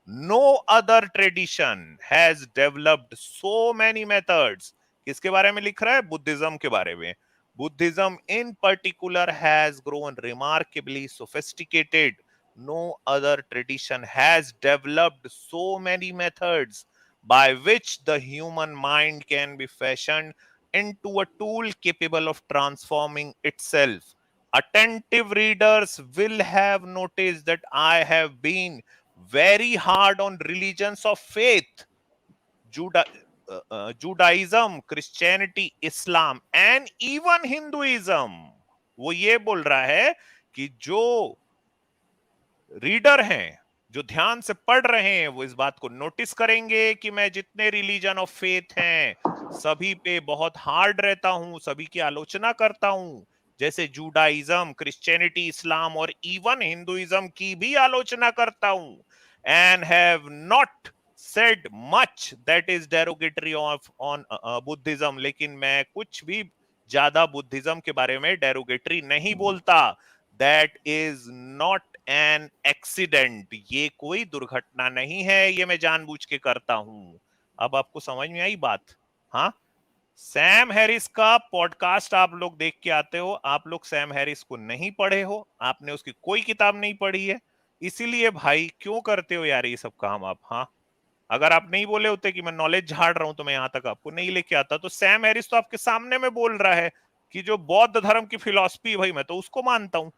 No other tradition has developed so many methods. किसके बारे में लिख रहा है? बुद्धिज्म के बारे में। Buddhism, in particular, has grown remarkably sophisticated. No other tradition has developed so many methods by which the human mind can be fashioned into a tool capable of transforming itself. Attentive readers will have noticed that I have been very hard on religions of faith, Judaism, Christianity, Islam and even Hinduism। वो ये बोल रहा है कि जो रीडर हैं, जो ध्यान से पढ़ रहे हैं, वो इस बात को नोटिस करेंगे कि मैं जितने रिलीजन ऑफ फेथ हैं सभी पे बहुत हार्ड रहता हूं, सभी की आलोचना करता हूं, जैसे जुडाइज्म, क्रिश्चियनिटी, इस्लाम और इवन हिंदुइज्म की भी आलोचना करता हूं। And have not said much that is derogatory of on Buddhism, लेकिन मैं कुछ भी ज्यादा बुद्धिज्म के बारे में डेरोगेटरी नहीं बोलता। That is not an accident, ये कोई दुर्घटना नहीं है, ये मैं जानबूझ के करता हूं। अब आपको समझ में आई बात? हाँ, सैम हैरिस का पॉडकास्ट आप लोग देख के आते हो, आप लोग सैम हैरिस को नहीं पढ़े हो, आपने उसकी कोई किताब नहीं पढ़ी है, इसीलिए भाई क्यों करते हो यार ये सब काम आप? हाँ, अगर आप नहीं बोले होते कि मैं नॉलेज झाड़ रहा हूं तो मैं यहां तक आपको नहीं लेके आता। तो सैम हैरिस तो आपके सामने में बोल रहा है कि जो बौद्ध धर्म की फिलॉसफी, भाई मैं तो उसको मानता हूं,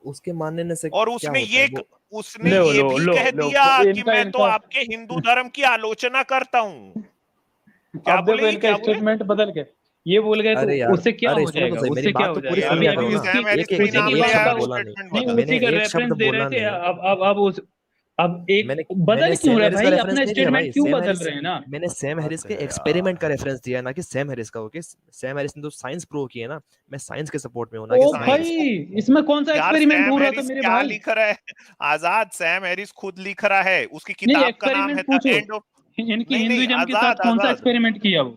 उसके मानने से और क्या उसने होता है वो? उसने लो ये लो भी लो कह लो दिया कि इनका मैं तो इनका आपके हिंदू धर्म की आलोचना करता हूं। क्या अब देखो बोले? इनका क्या बोले? स्टेटमेंट बदल के ये बोल गए तो अरे यार, उससे क्या अरे हो सुनो तो जाएगा? सही, मेरी उससे क्या बात हो तो पूरी जाएगा? सुन यार अभी लिया अभी करो अभी वो ना। उसकी सैम हैरिस एक को ही एक उसकी नाम मैंने एक ले किताब आया शब्द का वो बोला नहीं, स्टेटमेंट नहीं, बदल। मैंने उसी का एक रेफरेंस शब्द दे रहे बोला थे। नहीं। अब उस अब एक मैंने बदल मैंने क्यों सैम रहा है हैरिस का भाई? रेफरेंस अपना नहीं दिया स्टेटमेंट भाई। क्यों सैम बदल हैरिस, रहे हैं ना? मैंने सैम हैरिस के है एक्सपेरिमेंट का यार, रेफरेंस दिया है, ना कि सैम हैरिस का। ओके, सैम हैरिस ने तो साइंस प्रूव की है ना, मैं साइंस के सपोर्ट में हूँ, ना कि ओ सैम भाई, हैरिस साइंस के। को इसमें कौन सा यार एक्सपेरिमेंट हो सैम रहा था हैरिस मेरे क्या भाई? लिख रहा है? आजाद, सैम हैरिस खुद लिख रहा है, उसकी नहीं, किताब का नाम है एक्सपेरिमेंट द पूछो एंड ऑफ। इनकी नहीं नहीं, हिंदुइज्म के साथ आजाद कौन सा आजाद एक्सपेरिमेंट किया वो?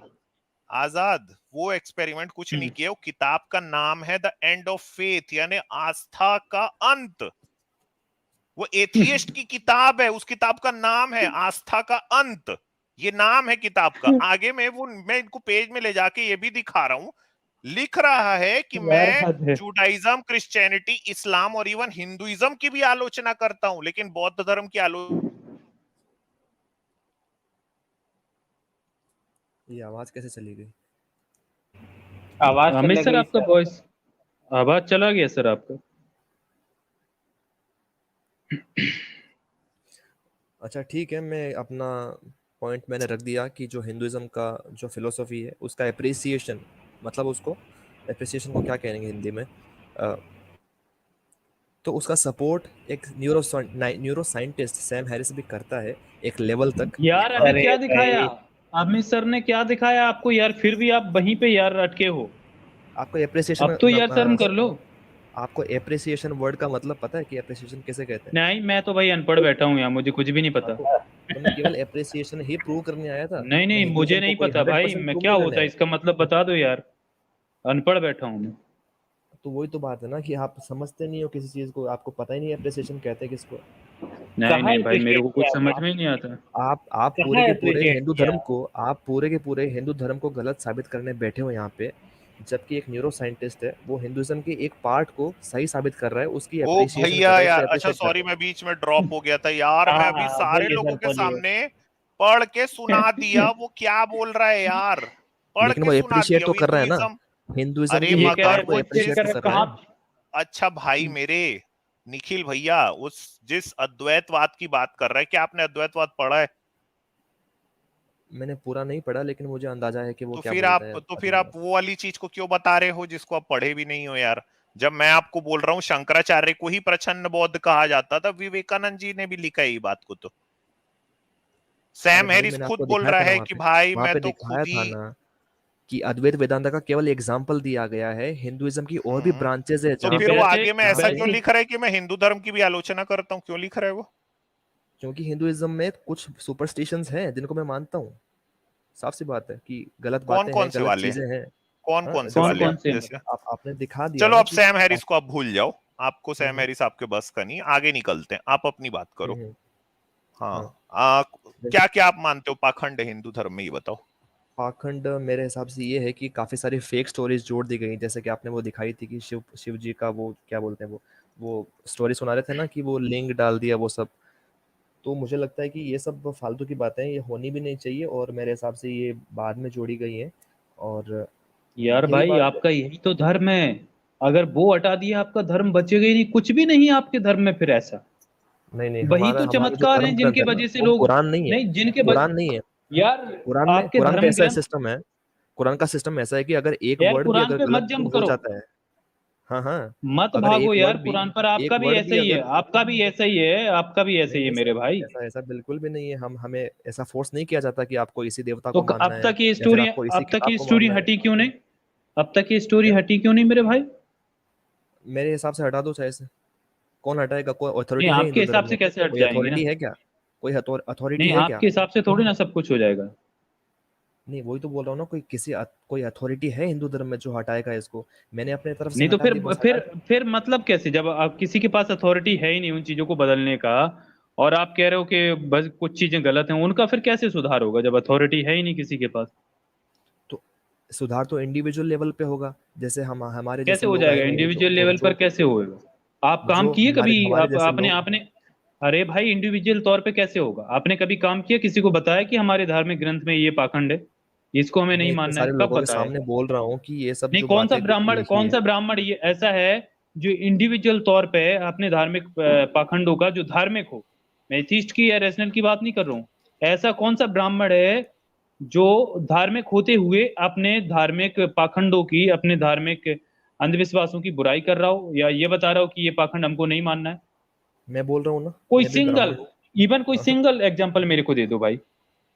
आजाद वो एक्सपेरिमेंट कुछ नहीं हम्म। किया। वो किताब का नाम है द एंड ऑफ फेथ, यानी आस्था का अंत। वो एथियस्ट की किताब है, उस किताब का नाम है आस्था का अंत। ये नाम है किताब का। आगे में वो मैं इनको पेज में ले जाके ये भी दिखा रहा हूं, लिख रहा है कि यार मैं हद है। जुडाइज्म, क्रिश्चियनिटी, इस्लाम और इवन हिंदुइज्म की भी आलोचना करता हूं, लेकिन बौद्ध धर्म की आलोचना। ये आवाज कैसे चली गई? आवाज अमित चली सर गई आपका सर। वॉइस, आवाज चला गया सर आपका। अच्छा ठीक है, मैं अपना पॉइंट मैंने रख दिया कि जो हिंदुइज्म का जो फिलोसफी है उसका एप्रिसिएशन, मतलब उसको एप्रिसिएशन को क्या कहेंगे हिंदी में, तो उसका सपोर्ट एक न्यूरो साइंटिस्ट सैम हैरिस भी करता है एक लेवल तक। यार अभी अरे क्या दिखाया भाई, अमित सर ने, क्या दिखाया आपको यार? फिर भी आप वहीं पे यार अटके हो। आपको एप्रिसिएशन अब तो यार शर्म कर लो। आपको एप्रिसिएशन वर्ड का मतलब पता है कि एप्रिसिएशन किसे कहते हैं? नहीं, मैं तो भाई अनपढ़ बैठा हूँ यहाँ, मुझे कुछ भी नहीं हाँ, पता। तो मैं केवल एप्रिसिएशन ही प्रूव करने आया था। नहीं मैं नहीं, मुझे हिंदुइज्म को नहीं कोई पता भाई, 100% मैं प्रूव क्या नहीं करने होता है आया। इसका मतलब बता दो यार, अनपढ़ बैठा हूँ मैं। तो वही तो बात है ना कि आप समझते नहीं हो किसी चीज को, आपको पता ही नहीं एप्रिसिएशन कहते हैं किसको। नहीं कहाँ नहीं भाई, मेरे अप्रिशिएट को किया कुछ समझ आपने? में ही नहीं आता। आप पूरे कहाँ के पूरे अप्रिशिएट हिंदू किया? धर्म को आप पूरे के पूरे हिंदू धर्म को गलत साबित करने बैठे हो यहाँ पे, जबकि एक न्यूरो साइंटिस्ट है वो हिंदुइज्म के एक पार्ट को सही साबित कर रहा है, उसकी ओ अप्रिसिएशन कर भैया रहा है, उसको यार, अच्छा अप्रिशिएट कर सॉरी, रहा है। मैं बीच में ड्रॉप हो गया था यार। मैं अभी हाँ सारे बोलिए लोगों सर, के बोलिए। सामने पढ़ के सुना दिया, वो क्या बोल रहा है यार, पढ़ लेकिन के वो सुना अप्रिशिएट दिया तो वो कर रहा है ना, हिंदुइज्म। हिंदुइज्म अरे की ये एक कह रहे पार्ट मगर हैं को वो वो अप्रिशिएट कर तो जिस, कर रहा कहाँ। है। अच्छा भाई मेरे निखिल भैया, उस जिस अद्वैतवाद की बात कर रहा है, क्या आपने अद्वैतवाद पढ़ा है? मैंने पूरा नहीं पढ़ा, लेकिन मुझे अंदाजा है कि वो तो क्या फिर बोलते आप हैं तो फिर आप अद्वैतवाद। वो वाली चीज को क्यों बता रहे हो जिसको आप पढ़े भी नहीं हो यार? जब मैं आपको बोल रहा हूँ शंकराचार्य को ही प्रछन्न बौद्ध कहा जाता था, विवेकानंद जी ने भी लिखा है ये बात को। तो अरे सैम भाई हैरिस मैंने खुद आपको बोल दिखाया रहा था ना है कि भाई वहाँ मैं पे तो दिखाया खुद ही। था ना कि अद्वैत वेदांता का केवल एग्जाम्पल दिया गया है, हिंदुइज्म की और भी हम्म, ब्रांचेस है तो जहाँ नहीं, फिर पे वो वैसे आगे में जहाँ ऐसा पे क्यों वैसे लिख रहा है कि मैं हिंदू धर्म की भी आलोचना करता हूँ? क्यों लिख रहा है वो? क्योंकि हिंदुइज्म में कुछ सुपरस्टिशंस हैं जिनको मैं मानता हूँ। साफ सी बात है कि गलत कौन बातें कौन हैं, से गलत वाले? चीजें हैं। कौन हाँ, कौन से कौन जैसे कि वाले? कौन से जैसे आपने दिखा दिया चलो ना अब कि सैम हैरिस को आप भूल जाओ, आपको सैम हम्म, हैरिस आपके बस का नहीं। आगे निकलते हैं, आप अपनी बात करो। हम्म, हाँ। हाँ, जैसे क्या क्या आप मानते हो पाखंड है हिंदू धर्म में, ये बताओ। पाखंड मेरे हिसाब से ये है कि काफी सारी फेक स्टोरीज जोड़ दी गई, जैसे कि आपने वो दिखाई थी कि शिव जी का वो क्या बोलते हैं वो स्टोरी सुना रहे थे ना कि वो लिंग डाल दिया वो सब। तो मुझे लगता है कि ये सब फालतू की बातें हैं, ये होनी भी नहीं चाहिए और मेरे हिसाब से ये बाद में जोड़ी गई हैं। और यार यही भाई, बात। आपका यही तो धर्म है। अगर वो हटा दिया आपका धर्म बचेगा ही नहीं, कुछ भी नहीं है आपके धर्म में फिर ऐसा। नहीं नहीं, वही हमारा तो हमारा जो चमत्कार धर्म हैं ग्रंथ जिनके है ना वजह से वो लोग, कुरान नहीं है। नहीं जिनके कुरान नहीं है। यार आपके कुरान का धर्म ऐसा ग्रंथ, सिस्टम है। कुरान का सिस्टम ऐसा है कि अगर एक यार वर्ड भी कुरान अगर पे मत गलत भी जंप हो करो, जाता है। हाँ हाँ। मत अगर भागो यार कुरान पर। आपका भी ऐसा ही है, अगर आपका भी ऐसा ही है, आपका भी ऐसा नहीं, ही है ऐसा मेरे भाई। ऐसा ऐसा बिल्कुल भी नहीं है। हम हमें ऐसा फोर्स नहीं किया जाता कि आपको इसी देवता तो को मानना अब है तक ये या फिर स्टोरी, आपको इसी अब तक किताब ये को स्टोरी मानना है। हटी क्यों नहीं? अब तक ये स्टोरी क्या? हटी क्यों नहीं मेरे भाई? मेरे हिसाब से हटा दो चाहे से। कौन हटाएगा? कोई नहीं, अथॉरिटी है आपके हिंदू धर्म हिसाब में? से कैसे हट कोई जाएंगे ना? अथॉरिटी है क्या? कोई अथॉरिटी नहीं, है क्या? आपके हिसाब से थोड़ी ना सब कुछ हो जाएगा। नहीं, वही तो बोल रहा हूँ ना, कोई अथॉरिटी है हिंदू धर्म में जो हटाएगा इसको? मैंने अपने तरफ से नहीं तो हटा दिया, बस फिर हटा। फिर मतलब कैसे, जब आप किसी के पास अथॉरिटी है ही नहीं उन चीजों को बदलने का, और आप कह रहे हो कि बस कुछ चीजें गलत हैं, उनका फिर कैसे सुधार होगा जब अथॉरिटी है ही नहीं किसी के पास? तो सुधार तो इंडिविजुअल लेवल पे होगा, जैसे हम हमारे कैसे जैसे हो लोग जाएगा आएंगे जो इंडिविजुअल जो लेवल पर? जो कैसे होएगा? आप काम जो किए हमारे कभी? हमारे आप जैसे आपने लोग। आपने अरे भाई, इंडिविजुअल तौर पे कैसे होगा? आपने कभी काम किया, किसी को बताया कि हमारे धार्मिक ग्रंथ में ये पाखंड है, इसको हमें मैं नहीं इतने मानना है? सारे कब लोगों के बताया? सामने बोल रहा हूँ कि ये सब नहीं, जो बातें लिखी कौन है। सा ब्राह्मण ये ऐसा है जो इंडिविजुअल तौर पे अपने धार्मिक पाखंडों का, जो धार्मिक हो, मैं एथिस्ट की या रैशनल की बात नहीं कर रहा हूँ, ऐसा कौन सा ब्राह्मण है जो धार्मिक होते हुए अपने धार्मिक पाखंडों की, अपने धार्मिक अंधविश्वासों की बुराई कर रहा हो, या ये बता रहा हो कि ये पाखंड हमको नहीं मानना है? मैं बोल रहा हूँ ना, कोई मैं भी सिंगल, ब्राह्मण हूँ। इवन कोई हाँ, हाँ, सिंगल एग्जांपल मेरे को दे दो भाई।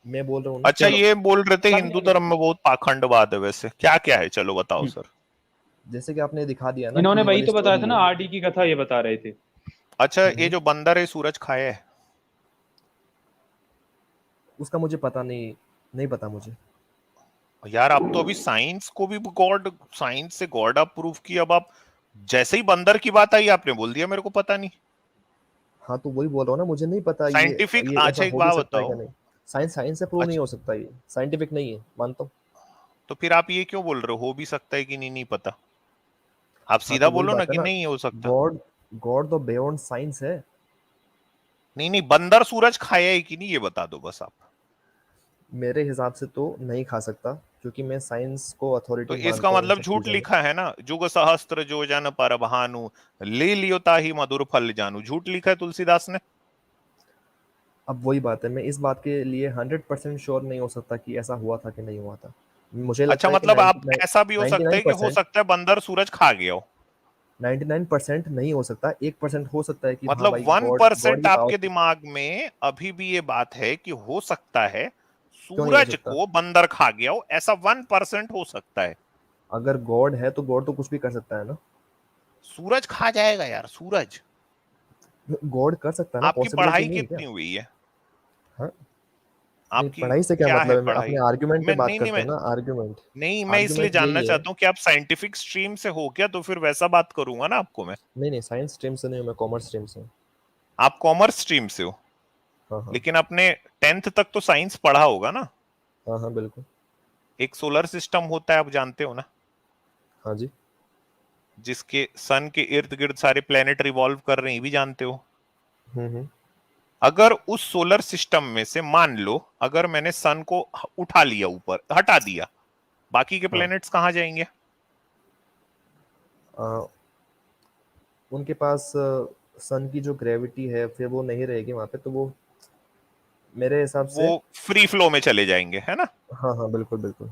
मैं बोल रहा हूँ ना। अच्छा, चलो, ये बोल रहे थे सब हिंदू जाएगा। धर्म में बहुत पाखंडवाद है, वैसे क्या क्या है? चलो बताओ सर। जैसे कि आपने दिखा दिया ना कि इन्होंने ये वही वाली तो बताया था स्टोरी ना, है। आरडी की कथा ये बता रहे थे। अच्छा, ये हम्म, जो बंदर है सूरज खाया है? उसका मुझे पता नहीं, नहीं पता मुझे। यार आप तो अभी साइंस को भी गॉड, साइंस से गॉड आप प्रूव किया, अब आप जैसे ही बंदर की बात आई आपने बोल दिया मेरे को पता नहीं। हाँ तो वही बोल रहा हूँ ना, मुझे नहीं पता साइंटिफिक, ये अच्छा ऐसा एक हो भी बात सकता है क्या बताओ। नहीं। साइंस से प्रूव नहीं अच्छा, हो सकता, ये साइंटिफिक नहीं है, मानता हूँ। तो फिर आप ये क्यों बोल रहे हो भी सकता है कि नहीं, नहीं पता? आप हाँ सीधा तो वही बोलो ना बात है कि ना, नहीं हो सकता। गॉड गॉड तो बियॉन्ड साइंस है। नहीं नहीं, बंदर सूरज खाया है कि नहीं ये बता दो बस आप। मेरे हिसाब से तो नहीं खा सकता, क्योंकि मैं साइंस को तो अथॉरिटी इसका मानता हूँ इन मतलब सब झूठ चीजों में। लिखा है ना, जुग सहस्त्र जो जन पर भानु, ले लियो ताही मधुर फल जानू, झूठ लिखा है तुलसीदास ने। अब वही बात है, मैं इस बात के लिए 100% श्योर नहीं हो सकता कि ऐसा हुआ था कि नहीं हुआ था। मुझे अच्छा लगता है कि मतलब आप 99 ऐसा भी हो सकता है कि हो 99% सकता है बंदर सूरज खा गया हो। 99% नहीं हो सकता, 1% हो सकता है कि हाँ मतलब भाई वन गॉड गॉड परसेंट ही आपके पावरफुल। दिमाग में अभी भी ये बात है कि हो सकता है क्यों नहीं हो सूरज सकता? को बंदर खा गया हो, ऐसा 1% हो सकता है। अगर गॉड है तो गॉड तो कुछ भी कर सकता है ना। सूरज खा जाएगा यार सूरज? गॉड कर सकता है ना, आपकी पॉसिबिलिटी पढ़ाई नहीं है क्या? कितनी हुई है? हाँ। नहीं, आपकी पढ़ाई से क्या क्या है मतलब है, मैं पढ़ाई? अपने आर्ग्यूमेंट पे मैं बात नहीं नहीं करता मैं हूँ ना, आर्ग्यूमेंट। नहीं मैं इसलिए आर्ग्यूमेंट जानना यही है। चाहता हूँ कि आप साइंटिफिक स्ट्रीम से हो क्या, तो फिर वैसा बात करूंगा ना आपको मैं। नहीं नहीं, साइंस स्ट्रीम से नहीं हूँ, मैं कॉमर्स स्ट्रीम से हूँ। आप कॉमर्स स्ट्रीम से हो, हाँ हाँ। लेकिन आपने 10th तक तो साइंस पढ़ा होगा ना। हाँ हाँ बिल्कुल। एक सोलर सिस्टम होता है, आप जानते हो ना, हाँ जी। जिसके सन के इर्द गिर्द सारे प्लेनेट रिवॉल्व कर रहे हैं, ये भी जानते हो। हम्म। अगर उस सोलर सिस्टम में से मान लो अगर मैंने सन को उठा लिया, ऊपर हटा दिया, बाकी के हाँ। प्लेनेट्स कहाँ जाएंगे? आ, उनके पास सन की जो ग्रेविटी है फिर वो नहीं रहेगी वहां पे, तो वो मेरे हिसाब वो से। फ्री फ्लो में चले जाएंगे, है ना? हाँ हाँ बिल्कुल बिल्कुल।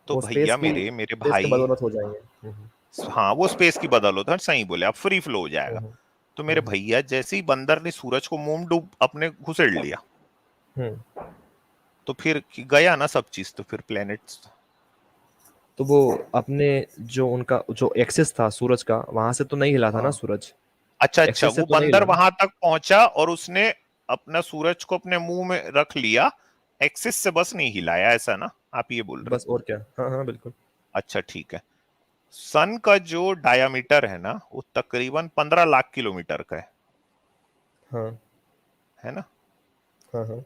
तो वो भैया मेरे मेरे स्पेस की भाई, बदौलत हो जाएंगे। हाँ वो स्पेस की बदौलत है, सही बोले आप, फ्री फ्लो हो जाएगा। हम्म तो मेरे हम्म भैया जैसे ही बंदर ने सूरज को मुंह डूब अपने घुसेड़ लिया, हम्म। तो फिर गया ना सब चीज, तो फिर प्लैनेट्स। तो वो अपने जो उनका जो एक्सिस था सूरज का, वहां से तो नहीं हिला था ना हाँ, सूरज। अच्छा अच्छा, एक्सिस से वो तो नहीं बंदर हिला ना। वहां तक पहुंचा और उसने अपना सूरज को अपने मुंह में रख लिया, एक्सिस से बस नहीं हिलाया, ऐसा ना आप ये बोल रहे बस और क्या, हाँ हाँ बिल्कुल। हो? अच्छा ठीक है। सन का जो डायामीटर है ना वो तकरीबन 15 लाख किलोमीटर का हाँ है ना? हाँ हाँ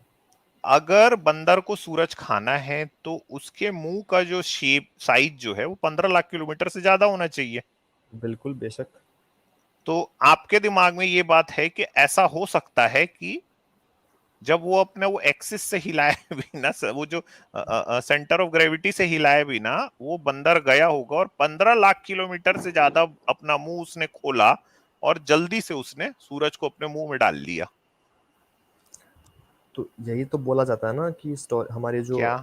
अगर बंदर को सूरज खाना है तो उसके मुंह का जो शेप साइज जो है वो 15 लाख किलोमीटर से ज्यादा होना चाहिए। बिल्कुल बेशक। तो आपके दिमाग में ये बात है कि ऐसा हो सकता है कि जब वो अपने वो एक्सिस से हिलाए भी ना, वो जो सेंटर ऑफ ग्रेविटी से हिलाए भी ना, वो बंदर गया होगा और 15 लाख किलोमीटर से ज्यादा अपना मुंह उसने खोला और जल्दी से उसने सूरज को अपने मुंह में डाल लिया। तो यही तो बोला जाता है ना कि हमारी जो क्या?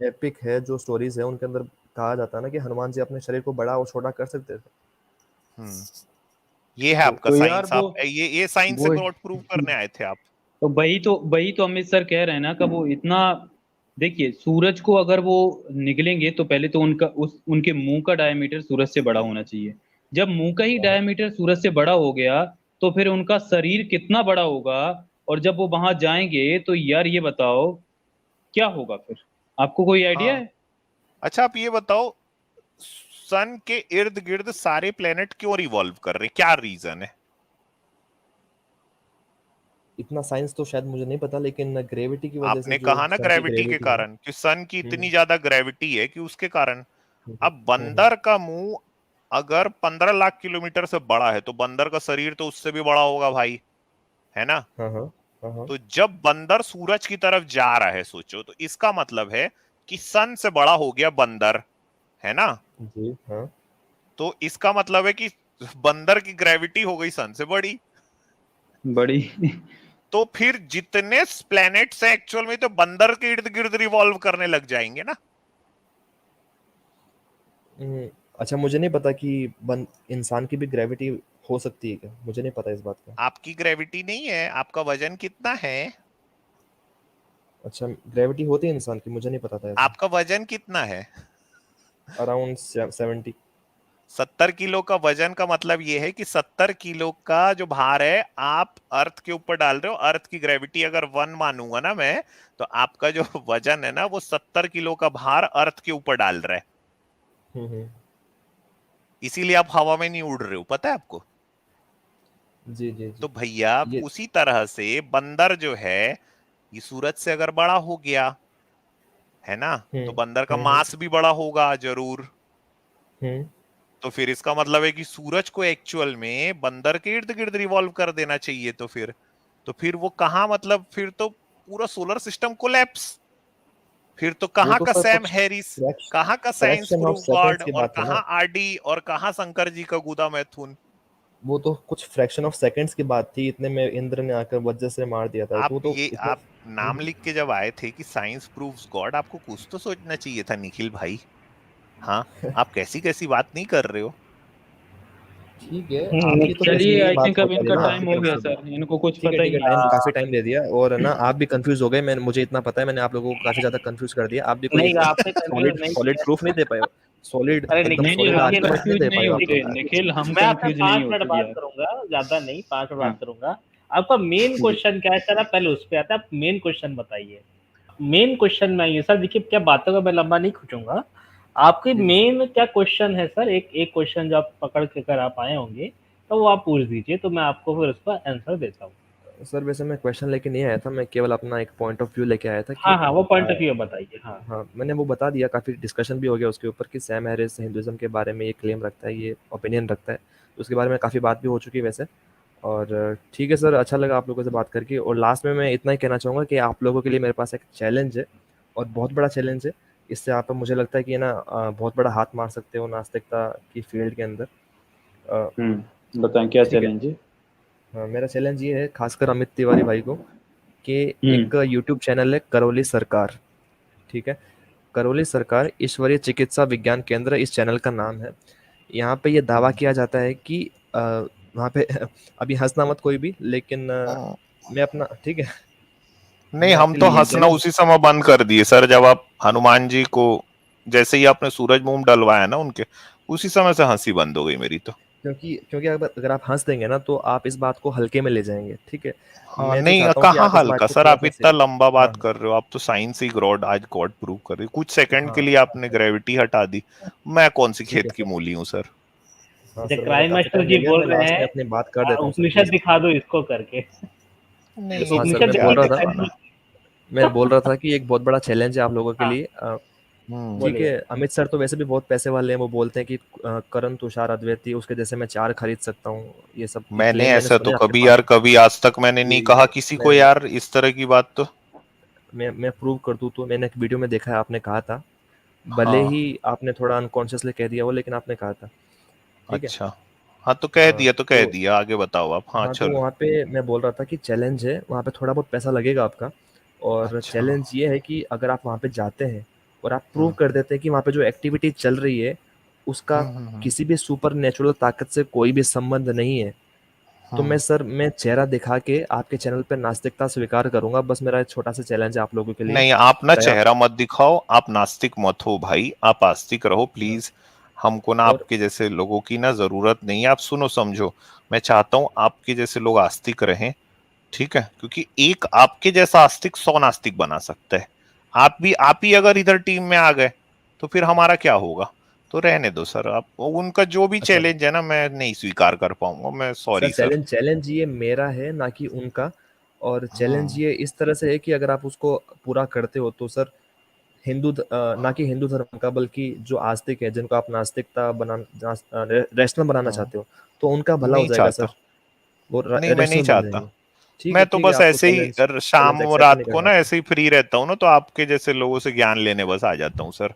एपिक है, जो स्टोरीज है, उनके अंदर कहा जाता है ना कि हनुमान जी अपने शरीर को बड़ा और छोटा कर सकते थे। हम्म, ये है आपका तो यार साइंस, आप ये साइंस से वो गॉड प्रूव करने आए थे आप? तो वही तो अमित सर कह रहे हैं ना, कि वो इतना, देखिए सूरज को अगर वो निकलेंगे तो पहले तो उनके मुंह का डायमीटर सूरज से बड़ा होना चाहिए। जब मुंह का ही हाँ हाँ। डायमीटर सूरज से बड़ा हो गया तो फिर उनका शरीर कितना बड़ा होगा। और जब वो वहां जाएंगे तो यार ये बताओ क्या होगा फिर, आपको कोई आइडिया हाँ, है? अच्छा आप ये बताओ, सन के इर्द गिर्द सारे प्लेनेट क्यों रिवॉल्व कर रहे हैं, क्या रीजन है? इतना साइंस तो शायद मुझे नहीं पता, लेकिन ग्रेविटी की वजह से, आपने जो कहा ना सन की ग्रेविटी के ग्रेविटी है। कारण, कि सन की इतनी ज्यादा ग्रेविटी है कि उसके कारण। हम्म, अब हम्म, बंदर का मुंह अगर 15 लाख किलोमीटर से बड़ा है तो बंदर का शरीर तो उससे भी बड़ा होगा भाई, है ना? हाँ हाँ हाँ हाँ। तो जब बंदर सूरज की तरफ जा रहा है, सोचो, तो इसका मतलब है कि सन से बड़ा हो गया बंदर, है ना? जी हाँ। तो इसका मतलब है कि बंदर की ग्रेविटी हो गई सन से बड़ी। बड़ी तो फिर जितने प्लैनेट्स हैं एक्चुअल में तो बंदर के इर्द गिर्द रिवॉल्व करने लग जाएंगे ना। हम्म, अच्छा मुझे नहीं पता कि इंसान की भी ग्रेविटी हो सकती है क्या, मुझे नहीं पता इस बात का। आपकी ग्रेविटी नहीं है, आपका वजन कितना है? अच्छा, ग्रेविटी होती है इंसान की, मुझे नहीं पता था ऐसा। आपका वजन कितना है? अराउंड 70। 70 किलो का वजन का मतलब ये है कि 70 किलो का जो भार है आप अर्थ के ऊपर डाल रहे हो। अर्थ की ग्रेविटी अगर 1 मानूंगा ना मैं, तो आपका जो वजन है ना वो 70 किलो का भार अर्थ के ऊपर डाल रहा है, हम्म। इसीलिए आप हवा में नहीं उड़ रहे हो, पता है आपको। जी जी तो जी। भैया ये उसी तरह से बंदर जो है ये सूरज से अगर बड़ा हो गया है ना, तो बंदर का हम्म। मास भी बड़ा होगा जरूर। हम्म। तो फिर इसका मतलब है कि सूरज को एक्चुअल में बंदर के इर्द गिर्द रिवॉल्व कर देना चाहिए। तो फिर वो कहाँ, मतलब फिर तो पूरा सोलर सिस्टम कोलैप्स। फिर तो वो कहाँ तो का सर सैम कुछ हैरिस, कहाँ का science fraction of prove seconds God, की और बात है ना। कहाँ आरडी, और कहाँ शंकर जी का गुदा मैथुन। वो तो कुछ फ्रैक्शन ऑफ सेकंड्स की बात थी, इतने में इंद्र ने आकर वज्र से मार दिया था, तो वो तो इतना। आप नाम लिख के जब आए थे कि साइंस प्रूव्स गॉड, आपको कुछ तो सोचना चाहिए था निखिल भाई। हाँ, आप कैसी कैसी बात नहीं कर रहे हो। ठीक है, आपकी तो चलिए, बेसिकली आई बात थिंक अब पहुंचा दी इनका ना टाइम आपकी हो तरफ गया से भी। सर, इनको कुछ ठीक है पता ही ठीक है, नहीं है। काफी टाइम दे दिया, और ना आप भी कंफ्यूज हो गए। मैं मुझे इतना पता है, मैंने आप लोगों को काफी ज्यादा कंफ्यूज कर दिया। आप भी कोई नहीं, एकदम आपने कंफ्यूज सॉलिड नहीं सॉलिड किया। प्रूफ नहीं दे पाए हो। सॉलिड अरे एकदम नहीं नहीं, सॉलिड हम निखिल आर्गुमेंट नहीं कंफ्यूज दे नहीं पाए हो आप होते लोग। देखिए, निखिल, हम मैं आपसे कंफ्यूज नहीं 5 मिनट होते बात यार। करूंगा, ज्यादा नहीं, 5 मिनट हाँ बात करूंगा। आपका मेन ठीक है। क्वेश्चन क्या है सर? आप पहले उस पे आते हैं, आप मेन क्वेश्चन बताइए। मेन क्वेश्चन में आइए सर। देखिए, क्या बातों का मैं लंबा नहीं खींचूंगा। आपकी जी जी मेन क्या क्वेश्चन है सर? एक एक क्वेश्चन जो आप पकड़ के कर आप आए होंगे, तो वो आप पूछ दीजिए, तो मैं आपको फिर उसका आंसर देता हूँ। सर, वैसे मैं क्वेश्चन लेके नहीं आया था, मैं केवल अपना एक पॉइंट ऑफ व्यू लेके आया था कि हाँ हाँ, वो आ, पॉइंट ऑफ व्यू बताइए। हाँ हाँ, मैंने वो बता दिया, काफ़ी डिस्कशन भी हो गया उसके ऊपर कि सैम हैरिस हिंदुज़म के बारे में ये क्लेम रखता है, ये ओपिनियन रखता है। तो उसके बारे में काफ़ी बात भी हो चुकी है वैसे। और ठीक है सर, अच्छा लगा आप लोगों से बात करके। और लास्ट में मैं इतना ही कहना चाहूँगा कि आप लोगों के लिए मेरे पास एक चैलेंज है, और बहुत बड़ा चैलेंज है। इससे आप, मुझे लगता है कि ना, बहुत बड़ा हाथ मार सकते हो नास्तिकता की फील्ड के अंदर। अ, बताएं क्या ठीक है। चैलेंज है। हाँ, मेरा चैलेंज ये है खासकर अमित तिवारी भाई को, कि हम्म एक यूट्यूब चैनल है करौली सरकार। ठीक है, करौली सरकार ईश्वरीय चिकित्सा विज्ञान केंद्र इस चैनल का नाम है। यहाँ पे ये दावा किया जाता है कि वहाँ पे अभी हंसना मत कोई भी, लेकिन मैं अपना, ठीक है, नहीं, मैं हम आपके तो लिए ये हंसना चैलेंज। उसी समय बंद कर दिए सर, जब आप हनुमान जी को, जैसे ही आपने सूरज मुंह डलवाया ना उनके, उसी समय से हंसी बंद हो गई मेरी तो। क्योंकि क्योंकि अगर आप हंस देंगे ना, तो आप इस बात को हल्के में ले जाएंगे। ठीक है, हाँ, मैं नहीं नहीं, चाहता हूँ कि कहाँ आप इस बात हल्का को सर, थोड़ा आप सा इतना सीरियस। लंबा हाँ बात कर रहे हो। आप तो साइंस ही गॉड, आज गॉड प्रूव कर रहे हो। कुछ सेकंड के हाँ लिए आपने ग्रेविटी हटा दी। मैं कौन सी ठीक है खेत की सर। मूली हूँ सर। हाँ जैसे सर, मैंने क्राइम काफ़ी मास्टर टाइम ले जी लिया, बोल मैं रहे लास्ट में हैं, अपनी बात कर देता हूँ सर उपनिषद प्लीज़। दिखा दो इसको करके। नहीं हाँ सर, सर, उपनिषद मैं क्या बोल रहा था, दिखाइए। मैं बोल रहा था कि एक बहुत बड़ा चैलेंज है आप लोगों के हाँ, लिए। हम्म। ठीक है, बोलिए। अमित सर तो वैसे भी बहुत पैसे वाले हैं। वो बोलते हैं कि करण तुषार अद्वैती उसके जैसे मैं 4 खरीद सकता हूँ। ये सब मैंने क्लेम मैंने ऐसा तो सुने आपके कभी पास। यार, कभी आज तक मैंने नहीं कहा किसी को मैं यार इस तरह की बात तो। मैं प्रूव कर दूँ तो मैंने एक वीडियो में देखा है, आपने कहा था। भले हाँ, ही आपने थोड़ा अनकॉन्शियसली कह दिया हो, लेकिन आपने कहा था। ठीक है। अच्छा। हाँ, तो कह हाँ दिया तो कह तो दिया, आगे बताओ आप। हाँ, हाँ, तो चलो। वहाँ पे मैं बोल रहा था कि चैलेंज है, वहाँ पे थोड़ा बहुत पैसा लगेगा आपका। और अच्छा। चैलेंज ये है कि अगर आप वहाँ पे जाते हैं और आप प्रूव हम्म कर देते हैं कि वहाँ पे जो एक्टिविटी चल रही है उसका हम्म। किसी भी सुपर नेचुरल ताकत से कोई भी संबंध नहीं है, तो हम्म। मैं चेहरा दिखा के आपके चैनल पे नास्तिकता स्वीकार करूंगा। बस मेरा एक छोटा सा चैलेंज है आप लोगों के लिए। नहीं, आप ना दया। चेहरा मत दिखाओ, आप नास्तिक मत हो भाई, आप आस्तिक रहो प्लीज। हमको ना और आपके जैसे लोगों की ना जरूरत नहीं है। आप सुनो समझो, मैं चाहता हूँ आपके जैसे लोग आस्तिक रहें, ठीक है, क्योंकि एक आपके जैसा आस्तिक 100 नास्तिक बना सकता है। आप ही अगर इधर टीम में आ गए तो फिर हमारा क्या होगा। तो रहने दो सर, आप उनका जो भी अच्छा चैलेंज है ना, मैं नहीं स्वीकार कर पाऊंगा, मैं sir, sorry sir. Challenge challenge ये मेरा है ना कि उनका। और चैलेंज हाँ। ये इस तरह से है कि अगर आप उसको पूरा करते हो तो सर, ना कि हिंदू धर्म का, बल्कि जो आस्तिक है, जिनको आप नास्तिकता रैशनल बनाना हाँ, चाहते हो, तो उनका भला हो नहीं जाएगा चाहता। सर। वो नहीं, मैं नहीं रैशनल बन चाहता। जाएंगे। ठीक है मैं तो ठीक है, बस आपको ऐसे ही चैलेंज शाम चैलेंज एक्सेप्ट रात नहीं को करना ना आपको। ऐसे ही फ्री रहता हूँ ना, तो आपके जैसे लोगों से ज्ञान लेने बस आ जाता हूँ सर।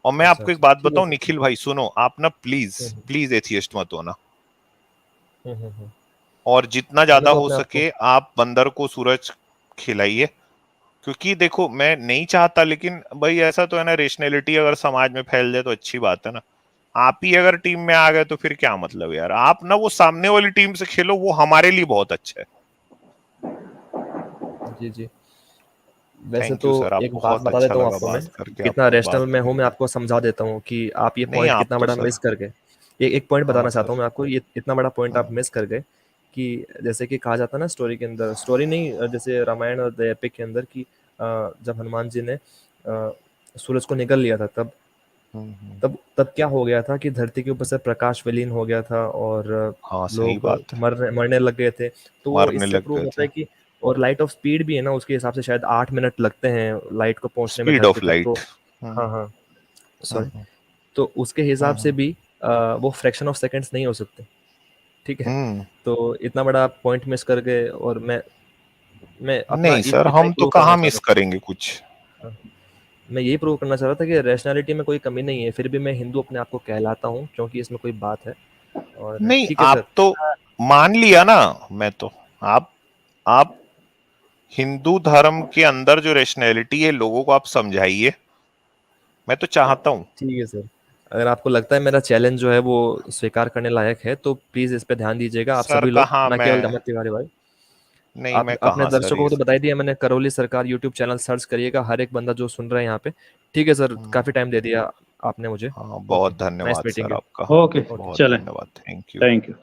और मैं अच्छा आपको एक अच्छा, बात ठीक है बताऊं सर। निखिल भाई, सुनो आप ना, प्लीज हम्म प्लीज एथियस्ट मत होना। हम्म। और जितना मैंने ज्यादा तो हो अपने आप को। सके आप बंदर को सूरज खिलाइए। क्योंकि देखो, मैं नहीं चाहता, लेकिन भाई ऐसा तो है ना, रेशनैलिटी अगर समाज में फैल जाए तो अच्छी बात है ना। आप ही अगर टीम में आ गए तो फिर क्या मतलब यार। आप ना वो सामने वाली टीम से खेलो, वो हमारे लिए बहुत अच्छा है। जी जी। वैसे थैंक तो यू सर, आप एक बात बहुत बता अच्छा देता हूँ लगा आपको मैं, बात करके, कितना आपसे रैशनल बात मैं हूँ। मैं करके। आपको समझा देता हूँ कि आप ये नहीं, पॉइंट आप कितना तो बड़ा सर, मिस कर गए। एक पॉइंट हाँ बताना चाहता सर। हूँ मैं आपको, ये इतना बड़ा पॉइंट आप हाँ। मिस कर गए कि जैसे कि कहा जाता है ना स्टोरी के अंदर, स्टोरी नहीं जैसे रामायण और द एपिक के अंदर कि जब हनुमान जी ने सूरज को निगल लिया था तब क्या हो गया था कि धरती के ऊपर से प्रकाश विलीन हो गया था और हाँ सही लोग बात है, मरने लग गए थे। तो वो मरने इससे लग प्रूव गए होता थे। है कि, और लाइट ऑफ स्पीड भी है ना उसके हिसाब से शायद 8 मिनट लगते हैं लाइट को पहुंचने में स्पीड धरती ऑफ तक। तो लाइट। हाँ हाँ सॉरी, तो उसके हिसाब से भी वो फ्रैक्शन ऑफ सेकंड्स नहीं हो सकते, ठीक है। तो इतना बड़ा पॉइंट मिस कर गए, और मैं अपना नहीं सर, इतना ही हम तो प्रूव करना कहाँ चाह मिस रहा करेंगे कुछ। था। हाँ, मैं यही प्रूव करना चाह रहा था कि रैशनैलिटी में कोई कमी नहीं है, फिर भी मैं हिंदू अपने आप को कहलाता हूँ क्योंकि इसमें कोई बात है। और नहीं, ठीक है सर। आप तो मान लिया ना, मैं तो आप हिंदू धर्म के अंदर जो रैशनैलिटी है लोगों को आप समझाइए, मैं तो चाहता हूँ। ठीक है सर, अगर आपको लगता है मेरा चैलेंज जो है वो स्वीकार करने लायक है तो प्लीज इस पे ध्यान दीजिएगा आप सर सभी लोग, कहाँ ना केवल मैं, दमन तिवारी भाई। नहीं आप मैं अपने कहाँ सर दर्शकों को तो इस, बता ही दिया मैंने, करौली सरकार यूट्यूब चैनल सर्च करिएगा, हर एक बंदा जो सुन रहा है यहाँ पे। ठीक है सर, काफी टाइम दे दिया आपने मुझे। हाँ ओके, बहुत नाइस धन्यवाद मीटिंग सर यू। आपका, ओके, ओके। बहुत चलें, धन्यवाद, थैंक यू। Thank you.